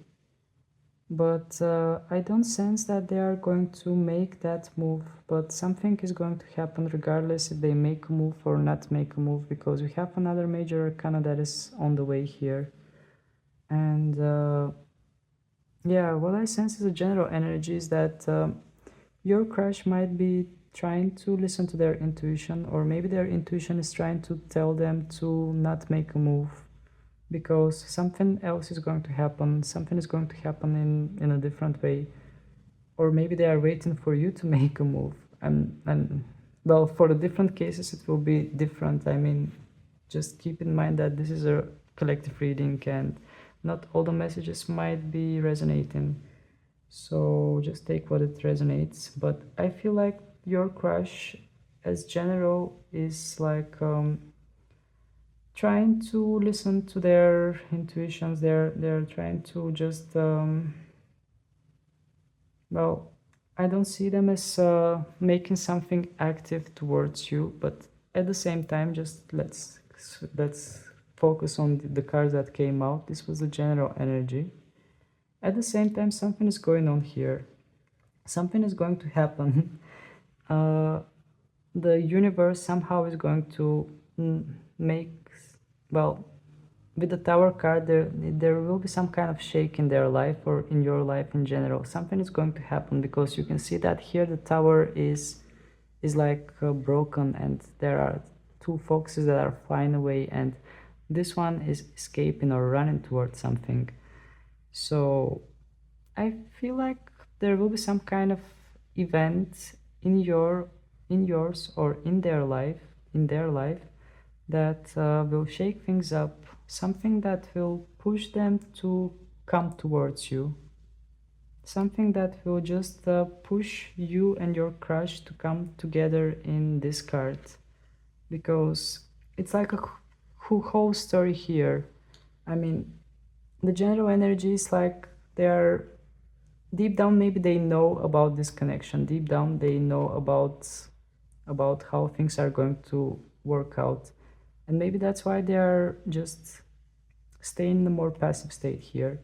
S1: But I don't sense that they are going to make that move. But something is going to happen regardless if they make a move or not make a move, because we have another major arcana that is on the way here. And yeah, what I sense as a general energy is that your crush might be trying to listen to their intuition, or maybe their intuition is trying to tell them to not make a move because something else is going to happen, something is going to happen in a different way, or maybe they are waiting for you to make a move. And well, for the different cases it will be different. I mean, just keep in mind that this is a collective reading and not all the messages might be resonating, so just take what it resonates. But I feel like your crush as general is like trying to listen to their intuitions. They're trying to just well, I don't see them as making something active towards you, but at the same time, just let's focus on the cards that came out. This was the general energy. At the same time, something is going on here. Something is going to happen. The universe somehow is going to make, well, with the Tower card, there will be some kind of shake in their life or in your life in general. Something is going to happen because you can see that here the Tower is like broken, and there are two foxes that are flying away, and this one is escaping or running towards something. So I feel like there will be some kind of event in yours or in their life that will shake things up, something that will push them to come towards you, something that will just push you and your crush to come together in this card, because it's like a whole story here. I mean, the general energy is like they are deep down, maybe they know about this connection, deep down they know about how things are going to work out, and maybe that's why they are just staying in a more passive state here.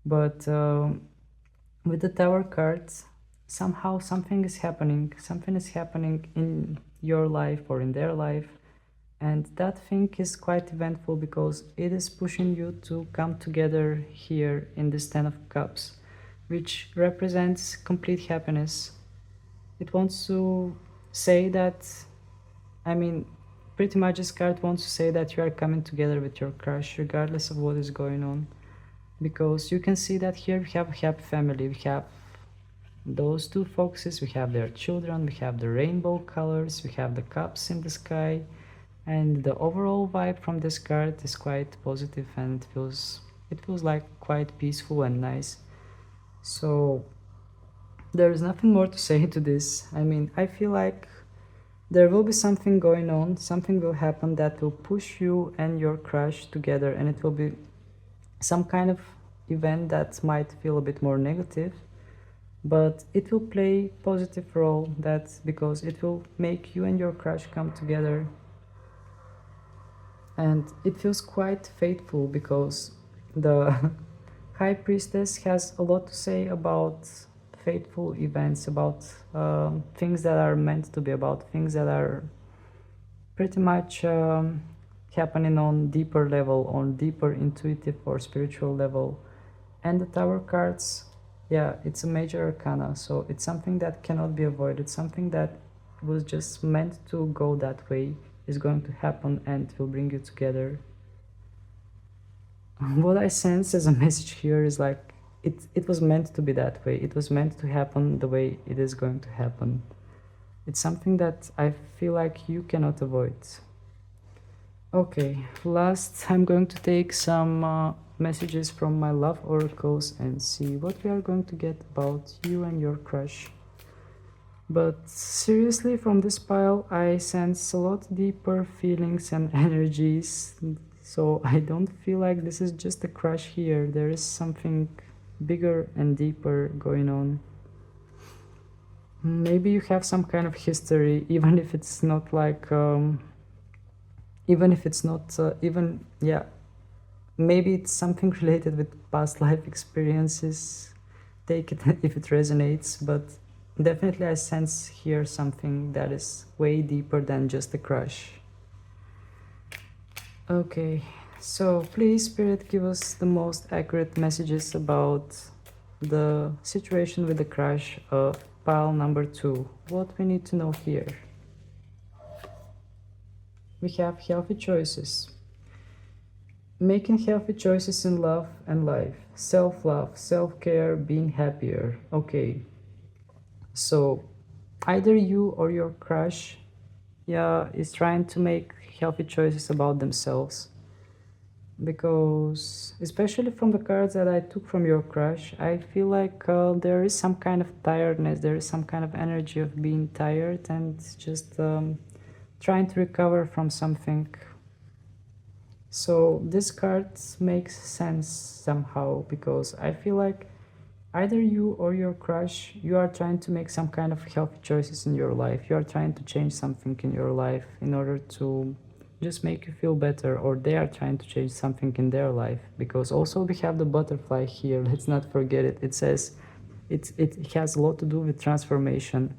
S1: But with the Tower cards, somehow something is happening, in your life or in their life, and that thing is quite eventful because it is pushing you to come together here in this Ten of Cups, which represents complete happiness. It wants to say that, I mean, pretty much this card wants to say that you are coming together with your crush regardless of what is going on, because you can see that here we have a happy family. We have those two foxes, we have their children, we have the rainbow colors, we have the cups in the sky, and the overall vibe from this card is quite positive and it feels like quite peaceful and nice. So there is nothing more to say to this. I mean, I feel like there will be something going on, something will happen that will push you and your crush together, and it will be some kind of event that might feel a bit more negative, but it will play positive role, that because it will make you and your crush come together. And it feels quite fateful because the high priestess has a lot to say about fateful events, about things that are meant to be, about things that are pretty much happening on deeper level, on deeper intuitive or spiritual level. And the tower cards, yeah, it's a major arcana, so it's something that cannot be avoided, something that was just meant to go that way is going to happen and will bring you together. What I sense as a message here is like it was meant to be that way, it was meant to happen the way it is going to happen. It's something that I feel like you cannot avoid. Okay, last I'm going to take some messages from my love oracles and see what we are going to get about you and your crush. But seriously, from this pile I sense a lot deeper feelings and energies, so I don't feel like this is just a crush here. There is something bigger and deeper going on. Maybe you have some kind of history, even if it's not like even if it's not even yeah, maybe it's something related with past life experiences. Take it if it resonates, but definitely I sense here something that is way deeper than just a crush. Okay, so please Spirit, give us the most accurate messages about the situation with the crush of pile number 2. What we need to know here. We have healthy choices. Making healthy choices in love and life. Self-love, self-care, being happier. Okay. So either you or your crush, yeah, is trying to make healthy choices about themselves. Because especially from the cards that I took from your crush, I feel like there is some kind of tiredness, there is some kind of energy of being tired and just trying to recover from something. So this card makes sense somehow, because I feel like either you or your crush, you are trying to make some kind of healthy choices in your life. You are trying to change something in your life in order to just make you feel better, or they are trying to change something in their life. Because also we have the butterfly here, let's not forget it. It says it has a lot to do with transformation.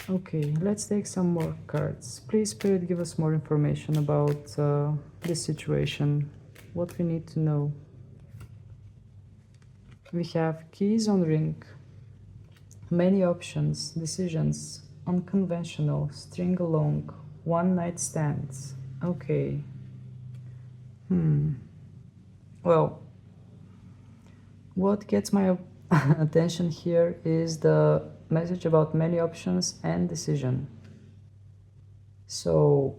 S1: Okay, let's take some more cards. Please Spirit, give us more information about this situation, what we need to know. We have keys on ring, many options, decisions, unconventional, string along, one night stands. Okay. Well, what gets my attention here is the message about many options and decision. So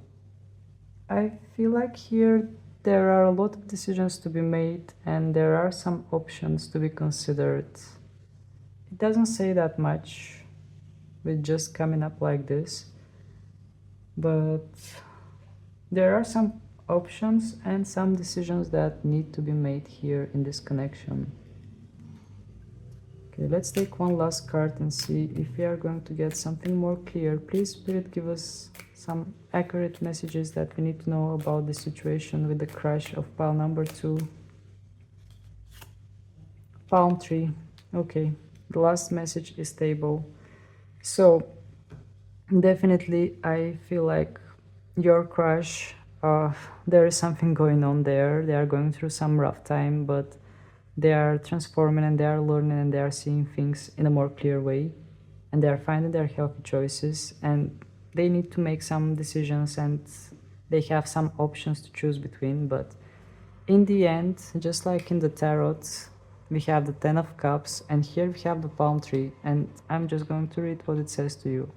S1: I feel like here there are a lot of decisions to be made and there are some options to be considered. It doesn't say that much with just coming up like this, but there are some options and some decisions that need to be made here in this connection. Okay, let's take one last card and see if we are going to get something more clear. Please Spirit, give us some accurate messages that we need to know about the situation with the crush of pile number 2. Palm 3. Okay, the last message is stable. So definitely I feel like your crush, there is something going on there. They are going through some rough time, but they are transforming and they are learning and they are seeing things in a more clear way, and they are finding their healthy choices, and they need to make some decisions and they have some options to choose between. But in the end, just like in the tarot, we have the 10 of cups and here we have the palm tree, and I'm just going to read what it says to you.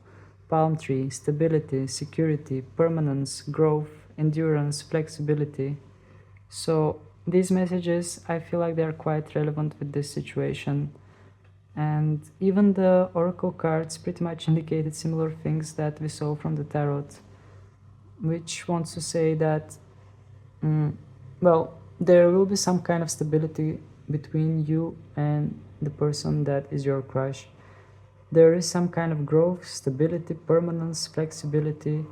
S1: palm tree, stability, security, permanence, growth, endurance, flexibility. So these messages, I feel like they're quite relevant with this situation. And even the oracle cards pretty much indicated similar things that we saw from the tarot, which wants to say that, well, there will be some kind of stability between you and the person that is your crush. There is some kind of growth, stability, permanence, flexibility.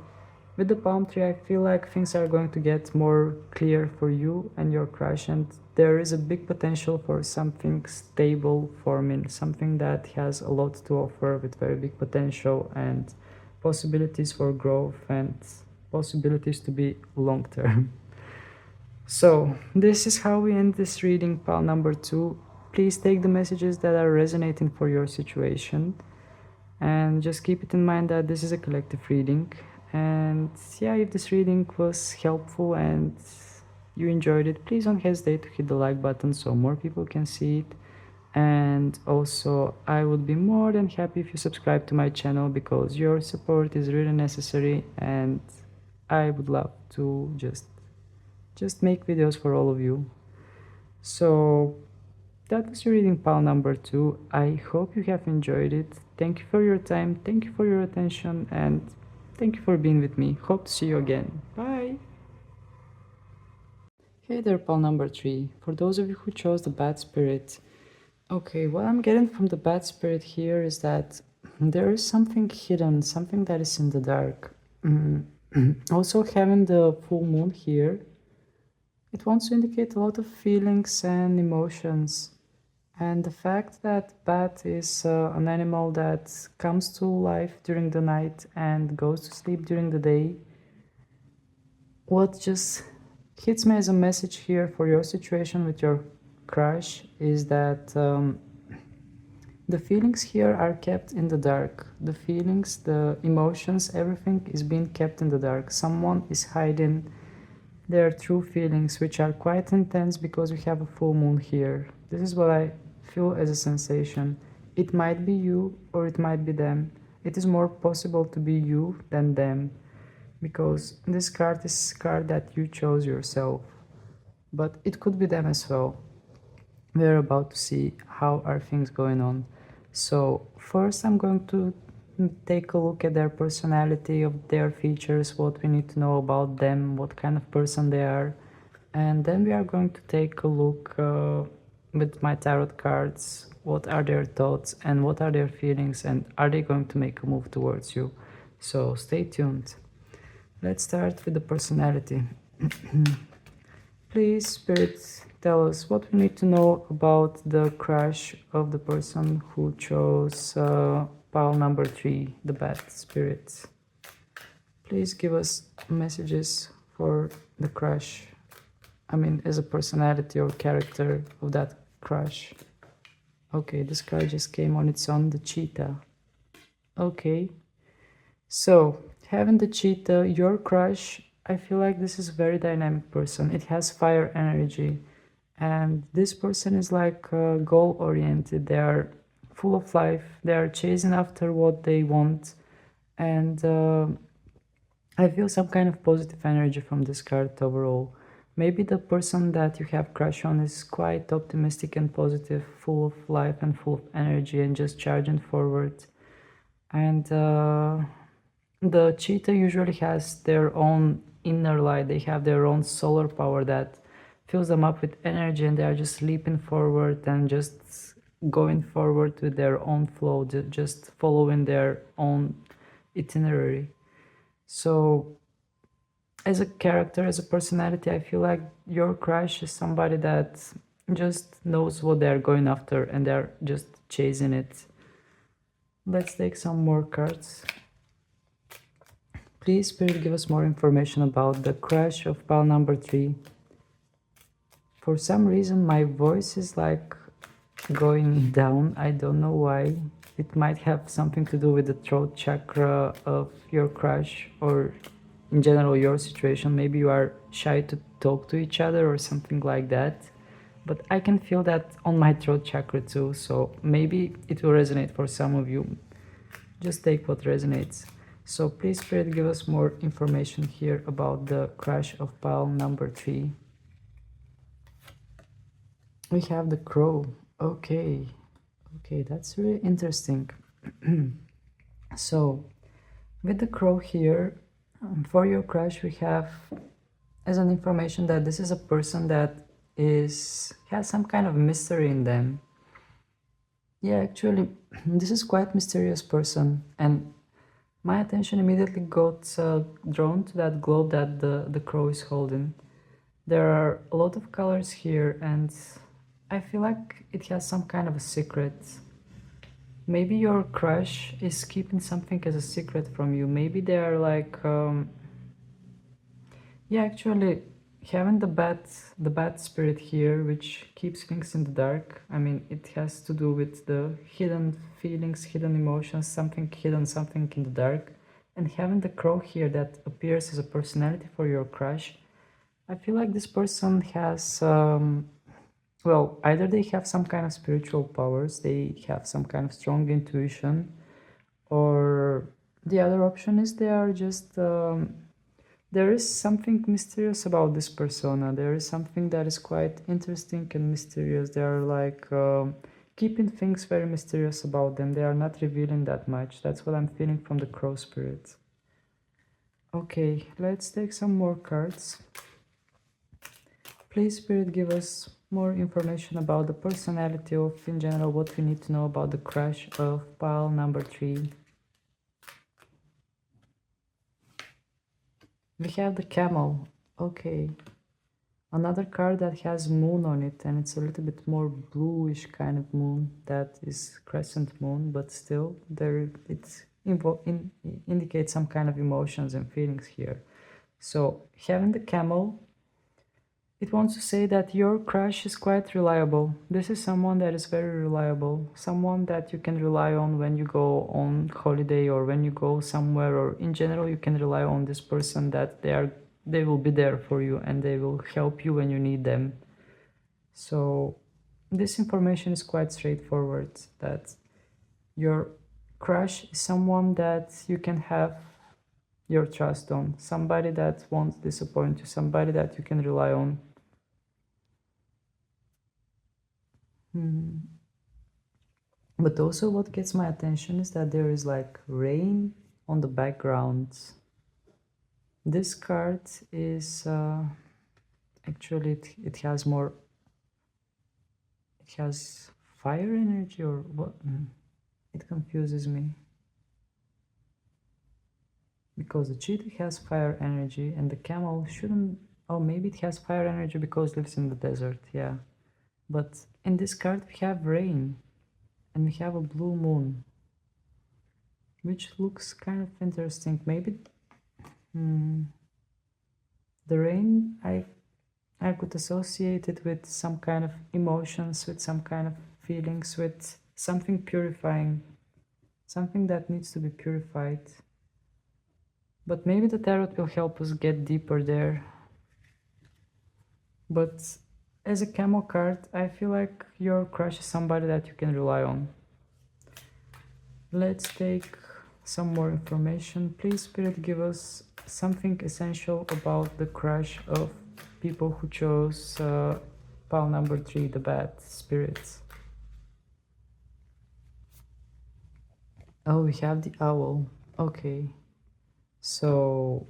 S1: With the palm tree, I feel like things are going to get more clear for you and your crush, and there is a big potential for something stable forming, something that has a lot to offer with very big potential and possibilities for growth and possibilities to be long term. So this is how we end this reading, pile number 2. Please take the messages that are resonating for your situation, and just keep it in mind that this is a collective reading. And yeah, if this reading was helpful and you enjoyed it, please don't hesitate to hit the like button so more people can see it. And also, I would be more than happy if you subscribe to my channel, because your support is really necessary, and I would love to just make videos for all of you. So that was your reading, pile number 2. I hope you have enjoyed it. Thank you for your time, thank you for your attention, and thank you for being with me. Hope to see you again. Bye! Hey there, pile number 3. For those of you who chose the bad spirit, okay, what I'm getting from the bad spirit here is that there is something hidden, something that is in the dark. Also, having the full moon here, it wants to indicate a lot of feelings and emotions. And the fact that bat is an animal that comes to life during the night and goes to sleep during the day, what just hits me as a message here for your situation with your crush is that the feelings here are kept in the dark. The feelings, the emotions, everything is being kept in the dark. Someone is hiding their true feelings, which are quite intense because we have a full moon here. This is what I feel as a sensation. It might be you or it might be them. It is more possible to be you than them, because this card is a card that you chose yourself, but it could be them as well. We're about to see how are things going on. So first I'm going to take a look at their personality, of their features, what we need to know about them, what kind of person they are, and then we are going to take a look with my tarot cards, what are their thoughts and what are their feelings, and are they going to make a move towards you. So stay tuned. Let's start with the personality. Please, spirits, tell us what we need to know about the crush of the person who chose pile number 3, the bad spirits. Please give us messages for the crush. I mean, as a personality or character of that crush. Okay, this card just came on its own, the cheetah. Okay, so having the cheetah, your crush, I feel like this is a very dynamic person. It has fire energy, and this person is like goal oriented. They are full of life, they are chasing after what they want, and I feel some kind of positive energy from this card overall. Maybe the person that you have crush on is quite optimistic and positive, full of life and full of energy and just charging forward. And the cheetah usually has their own inner light. They have their own solar power that fills them up with energy, and they are just leaping forward and just going forward with their own flow, just following their own itinerary. So as a character, as a personality, I feel like your crush is somebody that just knows what they're going after and they're just chasing it. Let's take some more cards. Please, Spirit, give us more information about the crush of pile number 3. For some reason, my voice is like going down. I don't know why. It might have something to do with the throat chakra of your crush, or in general your situation. Maybe you are shy to talk to each other or something like that. But I can feel that on my throat chakra too, so maybe it will resonate for some of you. Just take what resonates. So please, Spirit, give us more information here about the crash of pile number 3. We have the crow. Okay, that's really interesting. So with the crow here, for your crush, we have as an information that this is a person that has some kind of mystery in them. Yeah, actually, this is quite mysterious person, and my attention immediately got drawn to that globe that the crow is holding. There are a lot of colors here, and I feel like it has some kind of a secret. Maybe your crush is keeping something as a secret from you. Maybe they are like, yeah, actually, having the bad spirit here, which keeps things in the dark. I mean, it has to do with the hidden feelings, hidden emotions, something hidden, something in the dark. And having the crow here that appears as a personality for your crush, I feel like this person has, well, either they have some kind of spiritual powers, they have some kind of strong intuition, or the other option is they are just, there is something mysterious about this persona. There is something that is quite interesting and mysterious. They are like keeping things very mysterious about them. They are not revealing that much. That's what I'm feeling from the crow spirit. Okay, let's take some more cards. Please, Spirit, give us more information about the personality of, in general, what we need to know about the crush of pile number 3. We have the camel. Okay. Another card that has moon on it, and it's a little bit more bluish kind of moon. That is crescent moon, but still there it indicates some kind of emotions and feelings here. So having the camel, it wants to say that your crush is quite reliable. This is someone that is very reliable, someone that you can rely on when you go on holiday or when you go somewhere, or in general you can rely on this person that they will be there for you and they will help you when you need them. So this information is quite straightforward, that your crush is someone that you can have your trust on, somebody that won't disappoint you, somebody that you can rely on. But also what gets my attention is that there is like rain on the background. This card is actually it has more, it has fire energy or what? It confuses me. Because the cheetah has fire energy and the camel shouldn't, oh maybe it has fire energy because it lives in the desert, yeah. But in this card we have rain and we have a blue moon, which looks kind of interesting. Maybe the rain, I could associate it with some kind of emotions, with some kind of feelings, with something purifying, something that needs to be purified. But maybe the tarot will help us get deeper there. But as a camel card, I feel like your crush is somebody that you can rely on. Let's take some more information. Please, Spirit, give us something essential about the crush of people who chose pile number 3, the bad spirits. Oh, we have the owl. Okay. So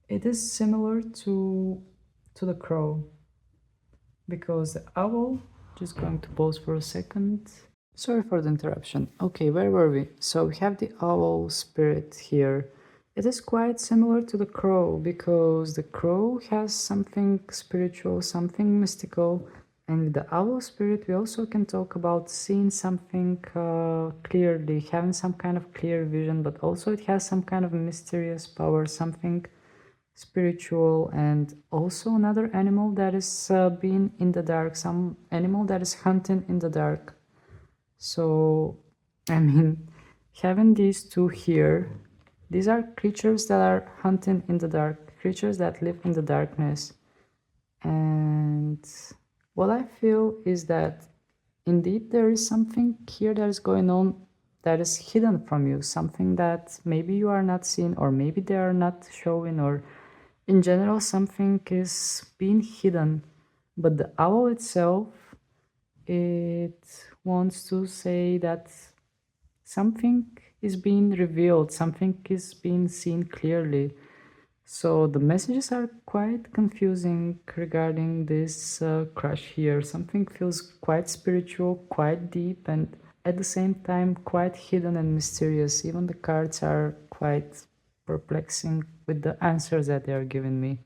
S1: it is similar to the crow, because the owl, just going to pause for a second. Sorry for the interruption. Okay, where were we? So we have the owl spirit here. It is quite similar to the crow, because the crow has something spiritual, something mystical, and with the owl spirit we also can talk about seeing something clearly, having some kind of clear vision, but also it has some kind of mysterious power, something spiritual, and also another animal that is being in the dark, some animal that is hunting in the dark. So, I mean, having these two here, these are creatures that are hunting in the dark, creatures that live in the darkness. And what I feel is that indeed there is something here that is going on that is hidden from you, something that maybe you are not seeing, or maybe they are not showing, or in general something is being hidden. But the owl itself, it wants to say that something is being revealed, something is being seen clearly. So the messages are quite confusing regarding this crush here. Something feels quite spiritual, quite deep, and at the same time quite hidden and mysterious. Even the cards are quite perplexing with the answers that they are giving me.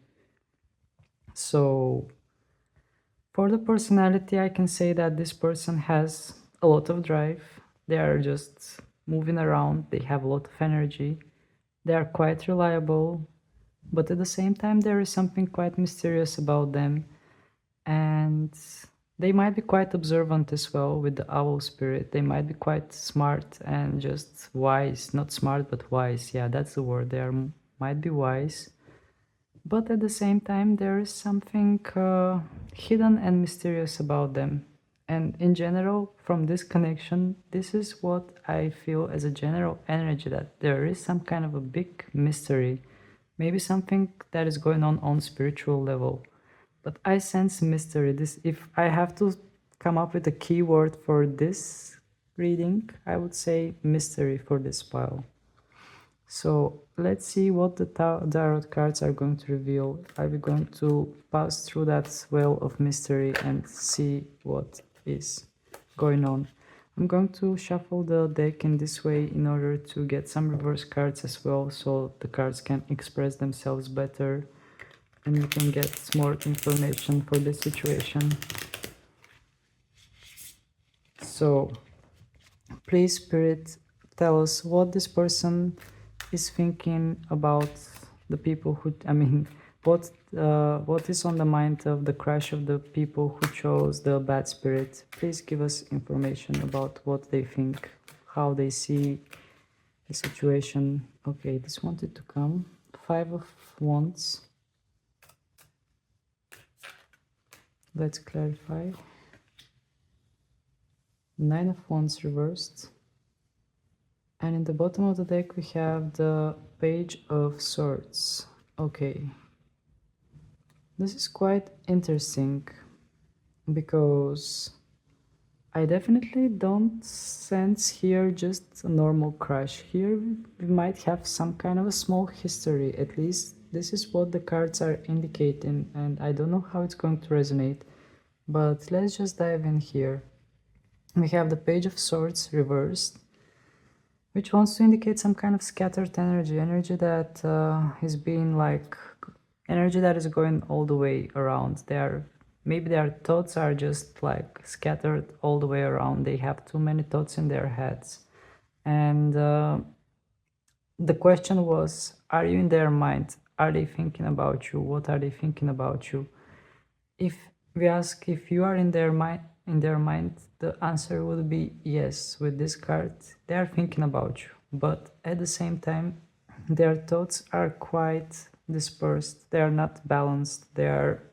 S1: So for the personality, I can say that this person has a lot of drive. They are just moving around, they have a lot of energy, they are quite reliable, but at the same time there is something quite mysterious about them, and they might be quite observant as well with the owl spirit. They might be quite smart and just wise, not smart but wise. Yeah, that's the word. They are might be wise, but at the same time there is something hidden and mysterious about them. And in general, from this connection, this is what I feel as a general energy, that there is some kind of a big mystery, maybe something that is going on spiritual level. But I sense mystery. This, if I have to come up with a keyword for this reading, I would say mystery for this pile. So let's see what the tarot cards are going to reveal. Are we going to pass through that well of mystery and see what is going on? I'm going to shuffle the deck in this way in order to get some reverse cards as well, so the cards can express themselves better and you can get more information for this situation. So please, Spirit, tell us what this person is thinking about the people who, what is on the mind of the crush of the people who chose the bad spirit. Please give us information about what they think, how they see the situation. Okay, this wanted to come. 5 of Wands. Let's clarify. 9 of Wands reversed. And in the bottom of the deck we have the Page of Swords. Okay. This is quite interesting because I definitely don't sense here just a normal crush. Here we might have some kind of a small history. At least this is what the cards are indicating, and I don't know how it's going to resonate. But let's just dive in here. We have the Page of Swords reversed, which wants to indicate some kind of scattered energy that is being like energy that is going all the way around. Maybe their thoughts are just like scattered all the way around. They have too many thoughts in their heads. And the question was, are you in their mind? Are they thinking about you? What are they thinking about you? If we ask if you are in their mind, the answer would be yes. With this card, they are thinking about you, but at the same time their thoughts are quite dispersed. They are not balanced. They are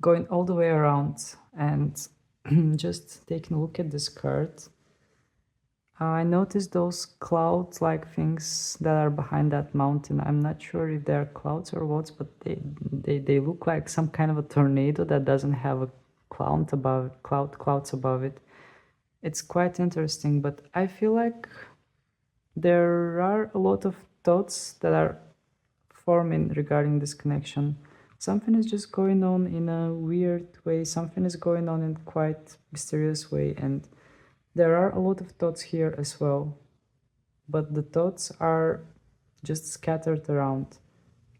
S1: going all the way around. And just taking a look at this card, I noticed those cloud-like things that are behind that mountain. I'm not sure if they're clouds or what, but they look like some kind of a tornado that doesn't have a clouds above it. It's quite interesting, but I feel like there are a lot of thoughts that are forming regarding this connection. Something is just going on in a weird way. Something is going on in quite mysterious way, and there are a lot of thoughts here as well, but the thoughts are just scattered around,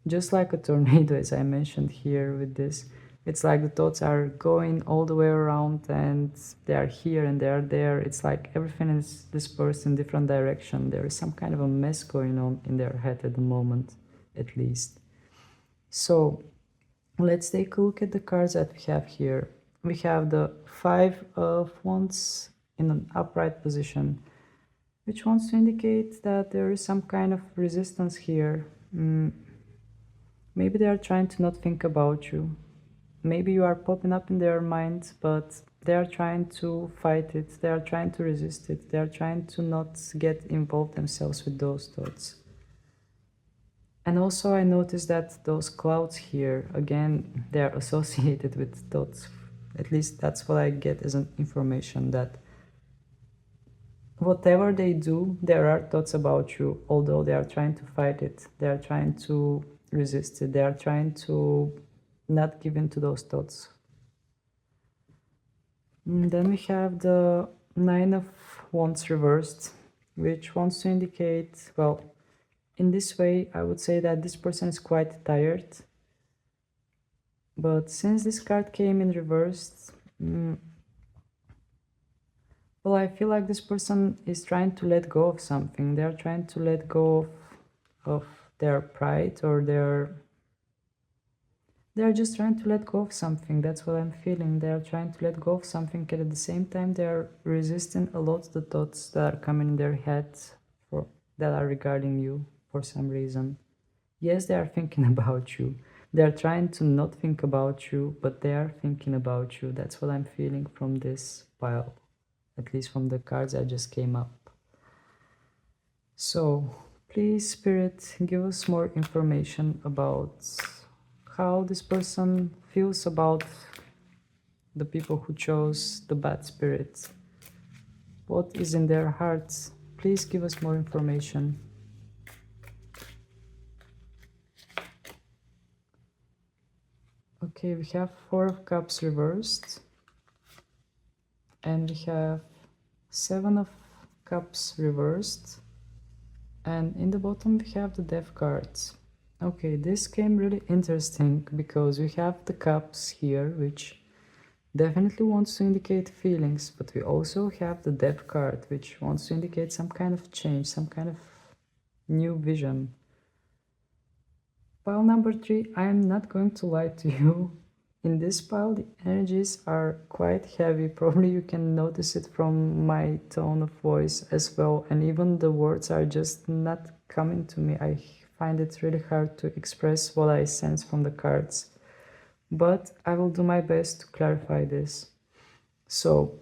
S1: just like a tornado, as I mentioned here with this. It's like the thoughts are going all the way around, and they are here and they are there. It's like everything is dispersed in different direction. There is some kind of a mess going on in their head at the moment, at least. So let's take a look at the cards that we have here. We have the 5 of Wands in an upright position, which wants to indicate that there is some kind of resistance here. Maybe they are trying to not think about you. maybe you are popping up in their mind, but they are trying to fight it, they are trying to resist it, they are trying to not get involved themselves with those thoughts. And also I noticed that those clouds here, again, they are associated with thoughts. At least that's what I get as an information, that whatever they do, there are thoughts about you, although they are trying to fight it, they are trying to resist it, they are trying to not give in to those thoughts. And then we have the Nine of Wands reversed, which wants to indicate, well, in this way, I would say that this person is quite tired. But since this card came in reversed, well, I feel like this person is trying to let go of something. They're trying to let go of their pride, or they're just trying to let go of something. That's what I'm feeling. They're trying to let go of something, and at the same time, they're resisting a lot the thoughts that are coming in their heads that are regarding you for some reason. Yes, they are thinking about you. They are trying to not think about you, but they are thinking about you. That's what I'm feeling from this pile, at least from the cards that just came up. So, please, Spirit, give us more information about how this person feels about the people who chose the bad spirits. What is in their hearts? Please give us more information. Okay, we have Four of Cups reversed. And we have Seven of Cups reversed. And in the bottom we have the Death cards. Okay, this came really interesting because we have the cups here, which definitely wants to indicate feelings, but we also have the Death card, which wants to indicate some kind of change, some kind of new vision. Pile number 3, I am not going to lie to you. In this pile, the energies are quite heavy. Probably you can notice it from my tone of voice as well. And even the words are just not coming to me. I find it really hard to express what I sense from the cards. But I will do my best to clarify this. So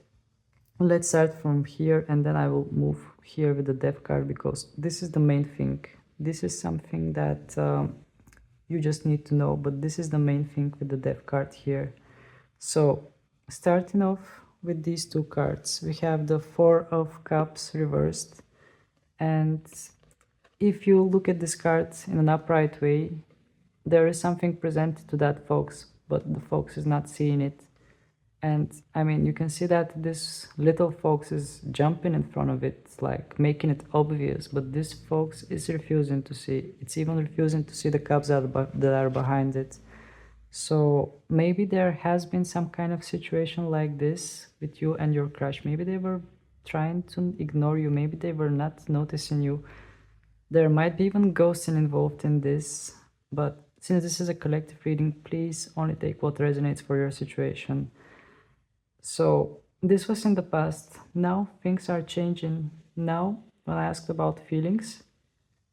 S1: let's start from here, and then I will move here with the Death card, because this is the main thing. This is something that you just need to know, but this is the main thing with the Death card here. So starting off with these two cards, we have the Four of Cups reversed, and if you look at this card in an upright way, there is something presented to that fox, but the fox is not seeing it. And I mean, you can see that this little fox is jumping in front of it, like making it obvious, but this fox is refusing to see. It's even refusing to see the cups that are behind it. So maybe there has been some kind of situation like this with you and your crush. Maybe they were trying to ignore you. Maybe they were not noticing you. There might be even ghosting involved in this, but since this is a collective reading, please only take what resonates for your situation. So this was in the past. Now things are changing. Now, when I asked about feelings,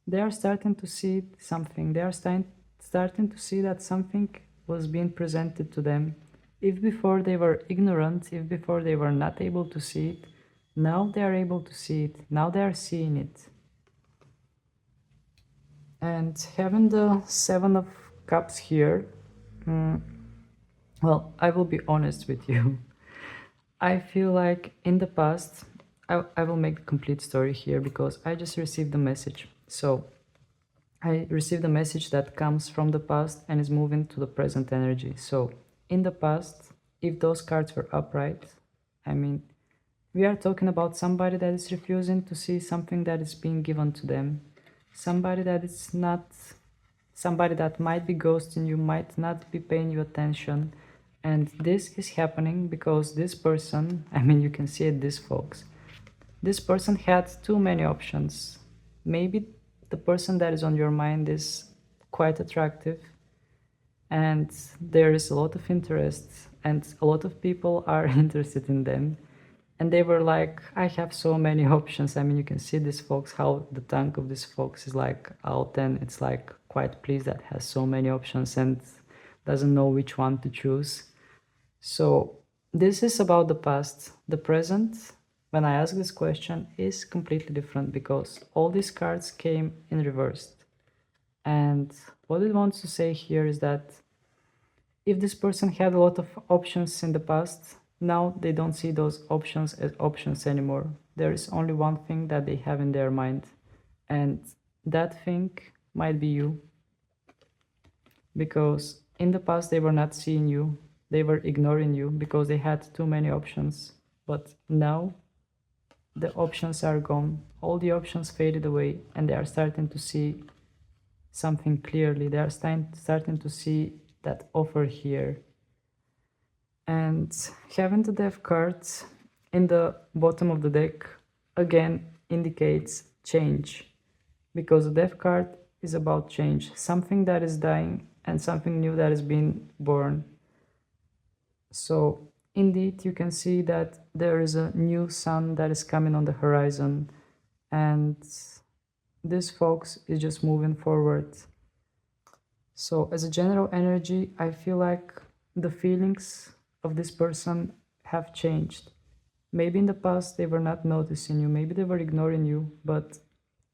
S1: they are starting to see something. They are starting to see that something was being presented to them. If before they were ignorant, if before they were not able to see it, now they are able to see it. Now they are seeing it. And having the Seven of Cups here, well, I will be honest with you. I feel like in the past, I will make the complete story here because I just received the message. So I received a message that comes from the past and is moving to the present energy. So in the past, if those cards were upright, I mean, we are talking about somebody that is refusing to see something that is being given to them. Somebody that is not, somebody that might be ghosting you, might not be paying you attention. And this is happening because this person, I mean, you can see it, this folks, this person had too many options. Maybe the person that is on your mind is quite attractive and there is a lot of interest and a lot of people are interested in them. And they were like, I have so many options. I mean, you can see this fox, how the tongue of this fox is like out, and it's like quite pleased that has so many options. And doesn't know which one to choose. So this is about the past. The present, when I ask this question, is completely different because all these cards came in reversed. And what it wants to say here is that if this person had a lot of options in the past, now they don't see those options as options anymore. There is only one thing that they have in their mind, and that thing might be you. Because in the past they were not seeing you, they were ignoring you because they had too many options. But now the options are gone, all the options faded away, and they are starting to see something clearly. They are starting to see that offer here. And having the death cards in the bottom of the deck again indicates change, because the death card is about change, something that is dying and something new that is being born. So indeed you can see that there is a new sun that is coming on the horizon, and this fox is just moving forward. So as a general energy, I feel like the feelings of this person have changed. Maybe in the past they were not noticing you, maybe they were ignoring you, but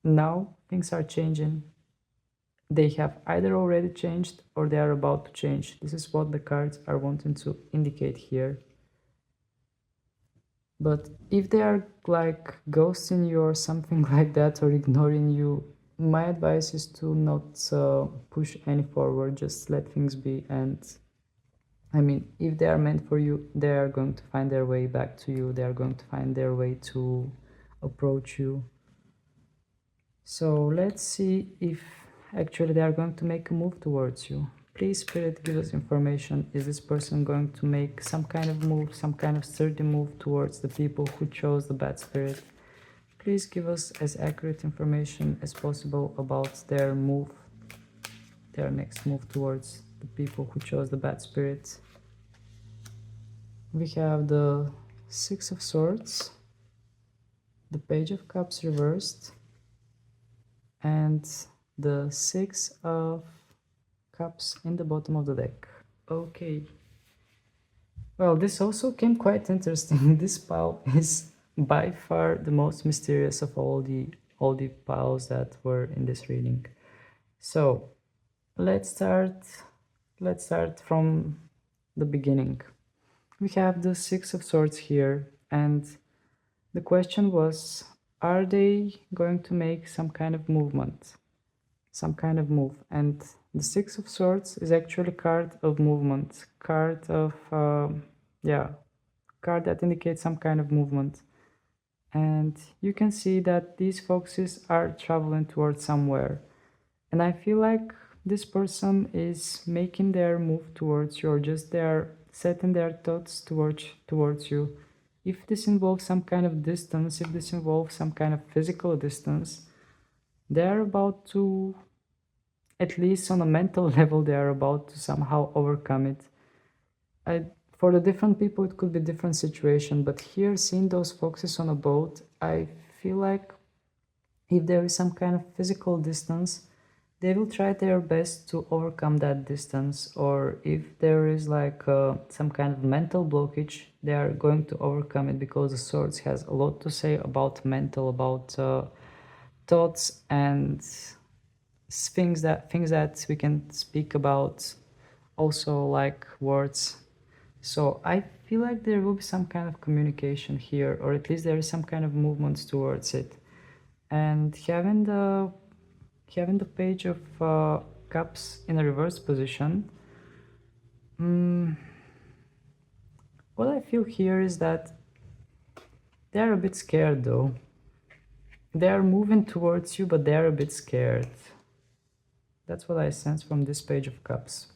S1: now things are changing. They have either already changed or they are about to change. This is what the cards are wanting to indicate here. But if they are like ghosting you or something like that, or ignoring you, my advice is to not push any forward, just let things be. And I mean, if they are meant for you, they are going to find their way back to you, they are going to find their way to approach you. So let's see if actually they are going to make a move towards you. Please, Spirit, give us information. Is this person going to make some kind of move, some kind of sturdy move towards the people who chose the bad spirit? Please give us as accurate information as possible about their move, their next move towards the people who chose the bad spirit. We have the Six of Swords, the Page of Cups reversed, and the Six of Cups in the bottom of the deck. Okay. Well, this also came quite interesting. This pile is by far the most mysterious of all the piles that were in this reading. So let's start from the beginning. We have the Six of Swords here, and the question was, are they going to make some kind of movement, some kind of move? And the Six of Swords is actually a card of movement, card of card that indicates some kind of movement. And you can see that these foxes are traveling towards somewhere, and I feel like this person is making their move towards you, or just they are setting their thoughts towards you. If this involves some kind of distance, if this involves some kind of physical distance, they are about to, at least on a mental level, they are about to somehow overcome it. For the different people it could be different situation, but here, seeing those foxes on a boat, I feel like if there is some kind of physical distance, they will try their best to overcome that distance. Or if there is like some kind of mental blockage, they are going to overcome it, because the swords has a lot to say about mental, about thoughts and things that we can speak about, also like words. So I feel like there will be some kind of communication here, or at least there is some kind of movements towards it. And having the Page of Cups in a reverse position, what I feel here is that they are a bit scared though. They are moving towards you, but they are a bit scared. That's what I sense from this Page of Cups.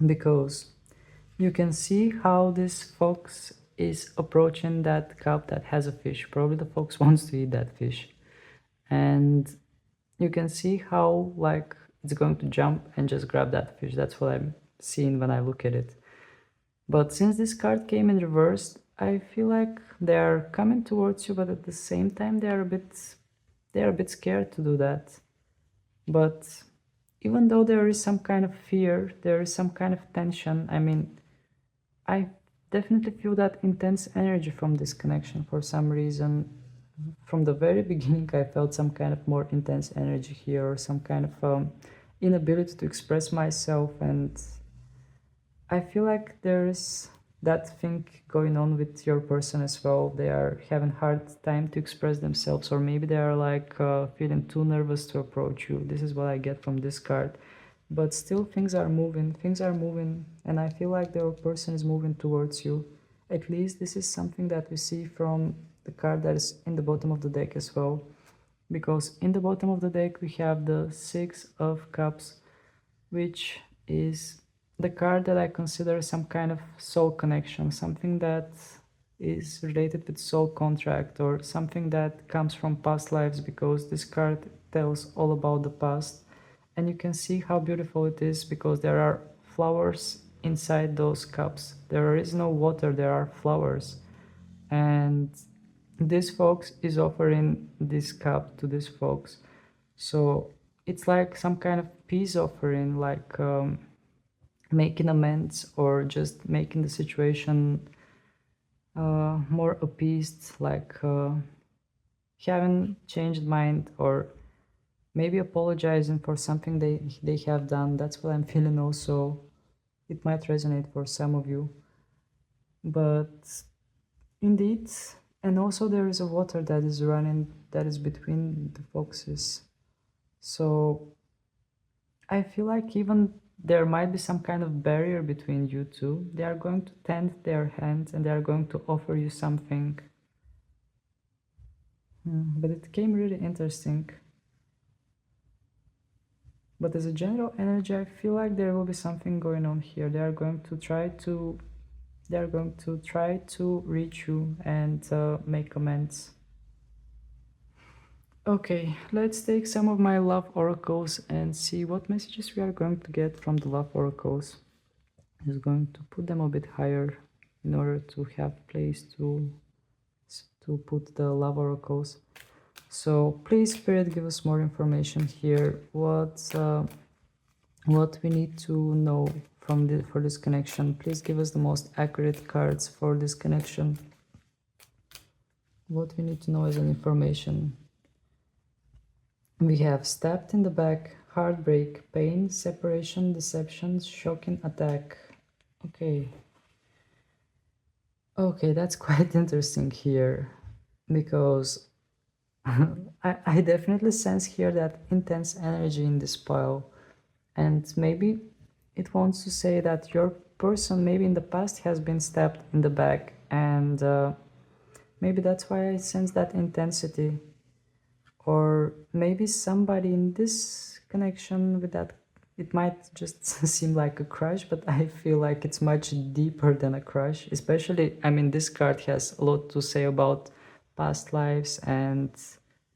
S1: Because you can see how this fox is approaching that cup that has a fish. Probably the fox wants to eat that fish. And you can see how like it's going to jump and just grab that fish. That's what I'm seeing when I look at it. But since this card came in reversed, I feel like they are coming towards you, but at the same time they are a bit scared to do that. But even though there is some kind of fear, there is some kind of tension. I mean, I definitely feel that intense energy from this connection for some reason. From the very beginning, I felt some kind of more intense energy here, or some kind of inability to express myself, and I feel like there's that thing going on with your person as well. They are having hard time to express themselves, or maybe they are like feeling too nervous to approach you. This is what I get from this card. But still, things are moving, and I feel like the person is moving towards you. At least this is something that we see from the card that is in the bottom of the deck as well. Because in the bottom of the deck we have the Six of Cups, which is the card that I consider some kind of soul connection, something that is related with soul contract, or something that comes from past lives, because this card tells all about the past. And you can see how beautiful it is, because there are flowers inside those cups. There is no water, there are flowers. And this fox is offering this cup to this fox. So it's like some kind of peace offering, like making amends, or just making the situation more appeased, like having changed mind, or maybe apologizing for something they have done. That's what I'm feeling also. It might resonate for some of you. But indeed, and also there is a water that is running, that is between the foxes. So I feel like even there might be some kind of barrier between you two. They are going to tend their hands, and they are going to offer you something. But it came really interesting. But as a general energy, I feel like there will be something going on here. They are going to try to reach you and make amends. Okay, let's take some of my love oracles and see what messages we are going to get from the love oracles. I'm just going to put them a bit higher in order to have place to put the love oracles. So please, Spirit, give us more information here. What we need to know for this connection. Please give us the most accurate cards for this connection. What we need to know as an information. We have stabbed in the back, heartbreak, pain, separation, deception, shocking attack. Okay. Okay, that's quite interesting here, because I definitely sense here that intense energy in this pile. And maybe it wants to say that your person maybe in the past has been stabbed in the back, and maybe that's why I sense that intensity. Or maybe somebody in this connection with that, it might just seem like a crush, but I feel like it's much deeper than a crush. Especially, I mean, this card has a lot to say about past lives and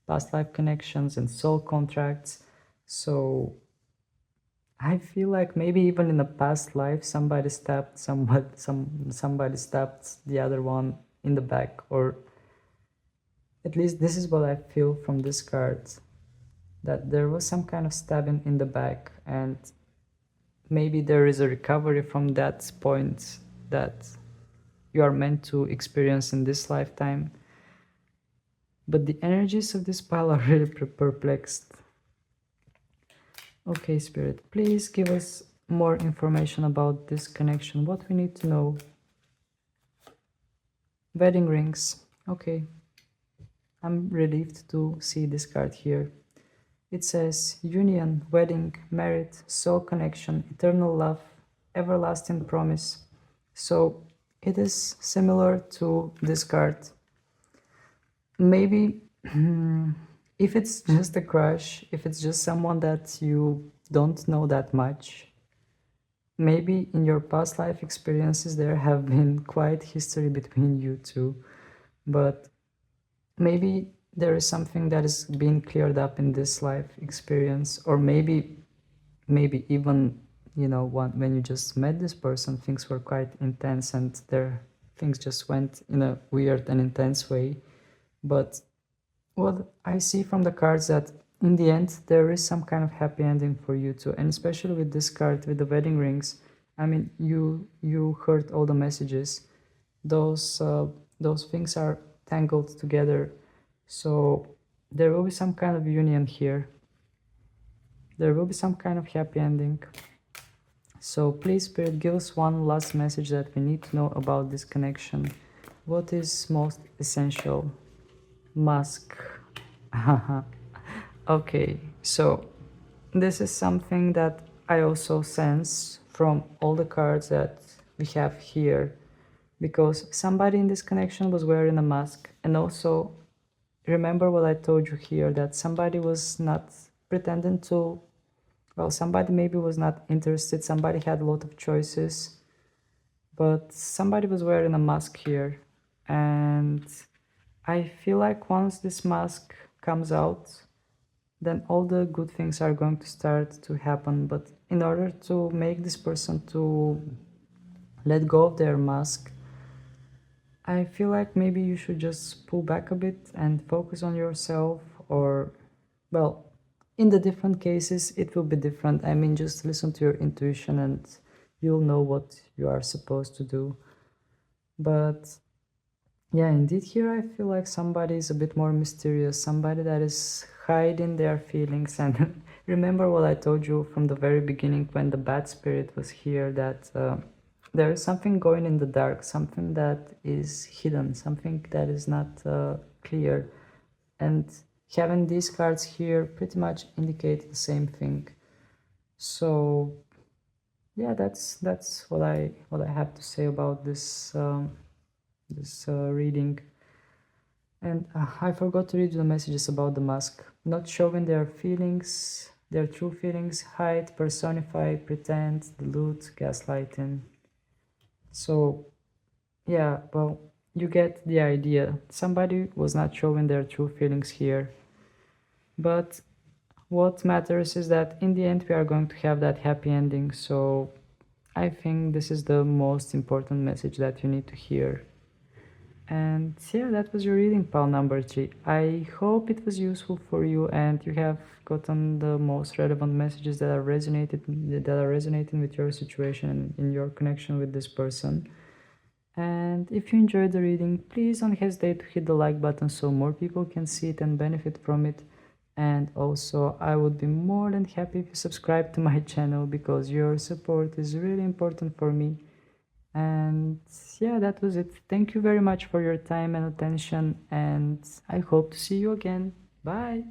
S1: past life connections and soul contracts. So I feel like maybe even in a past life somebody stabbed somebody stabbed the other one in the back, or at least this is what I feel from this card, that there was some kind of stabbing in the back, and maybe there is a recovery from that point that you are meant to experience in this lifetime. But the energies of this pile are really perplexed. Okay, Spirit, please give us more information about this connection. What we need to know. Wedding rings. Okay. I'm relieved to see this card here. It says union, wedding, married, soul connection, eternal love, everlasting promise. So it is similar to this card. Maybe if it's just a crush, if it's just someone that you don't know that much, maybe in your past life experiences there have been quite history between you two, but maybe there is something that is being cleared up in this life experience, or maybe even, you know, when you just met this person, things were quite intense and things just went in a weird and intense way. But what I see from the cards, that in the end there is some kind of happy ending for you too, and especially with this card with the wedding rings. I mean, you heard all the messages. Those things are tangled together, so there will be some kind of union here. There will be some kind of happy ending. So please, Spirit, give us one last message that we need to know about this connection. What is most essential? Mask. Okay, so this is something that I also sense from all the cards that we have here, because somebody in this connection was wearing a mask. And also remember what I told you here, that somebody was not pretending to, well, somebody maybe was not interested, somebody had a lot of choices, but somebody was wearing a mask here. And I feel like once this mask comes out, then all the good things are going to start to happen. But in order to make this person to let go of their mask, I feel like maybe you should just pull back a bit and focus on yourself. Or, well, in the different cases it will be different. I mean, just listen to your intuition and you'll know what you are supposed to do. But yeah, indeed, here I feel like somebody is a bit more mysterious, somebody that is hiding their feelings. And remember what I told you from the very beginning when the bad spirit was here, that there is something going in the dark, something that is hidden, something that is not clear. And having these cards here pretty much indicate the same thing. So yeah, that's what I have to say about this reading. And I forgot to read the messages about the mask. Not showing their feelings, their true feelings, hide, personify, pretend, delude, gaslighting. So yeah, well, you get the idea. Somebody was not showing their true feelings here. But what matters is that in the end we are going to have that happy ending. So I think this is the most important message that you need to hear. And yeah, that was your reading, pal number 3. I hope it was useful for you and you have gotten the most relevant messages that are resonating with your situation and in your connection with this person. And if you enjoyed the reading, please don't hesitate to hit the like button so more people can see it and benefit from it. And also, I would be more than happy if you subscribe to my channel, because your support is really important for me. And yeah, that was it. Thank you very much for your time and attention, and I hope to see you again. Bye.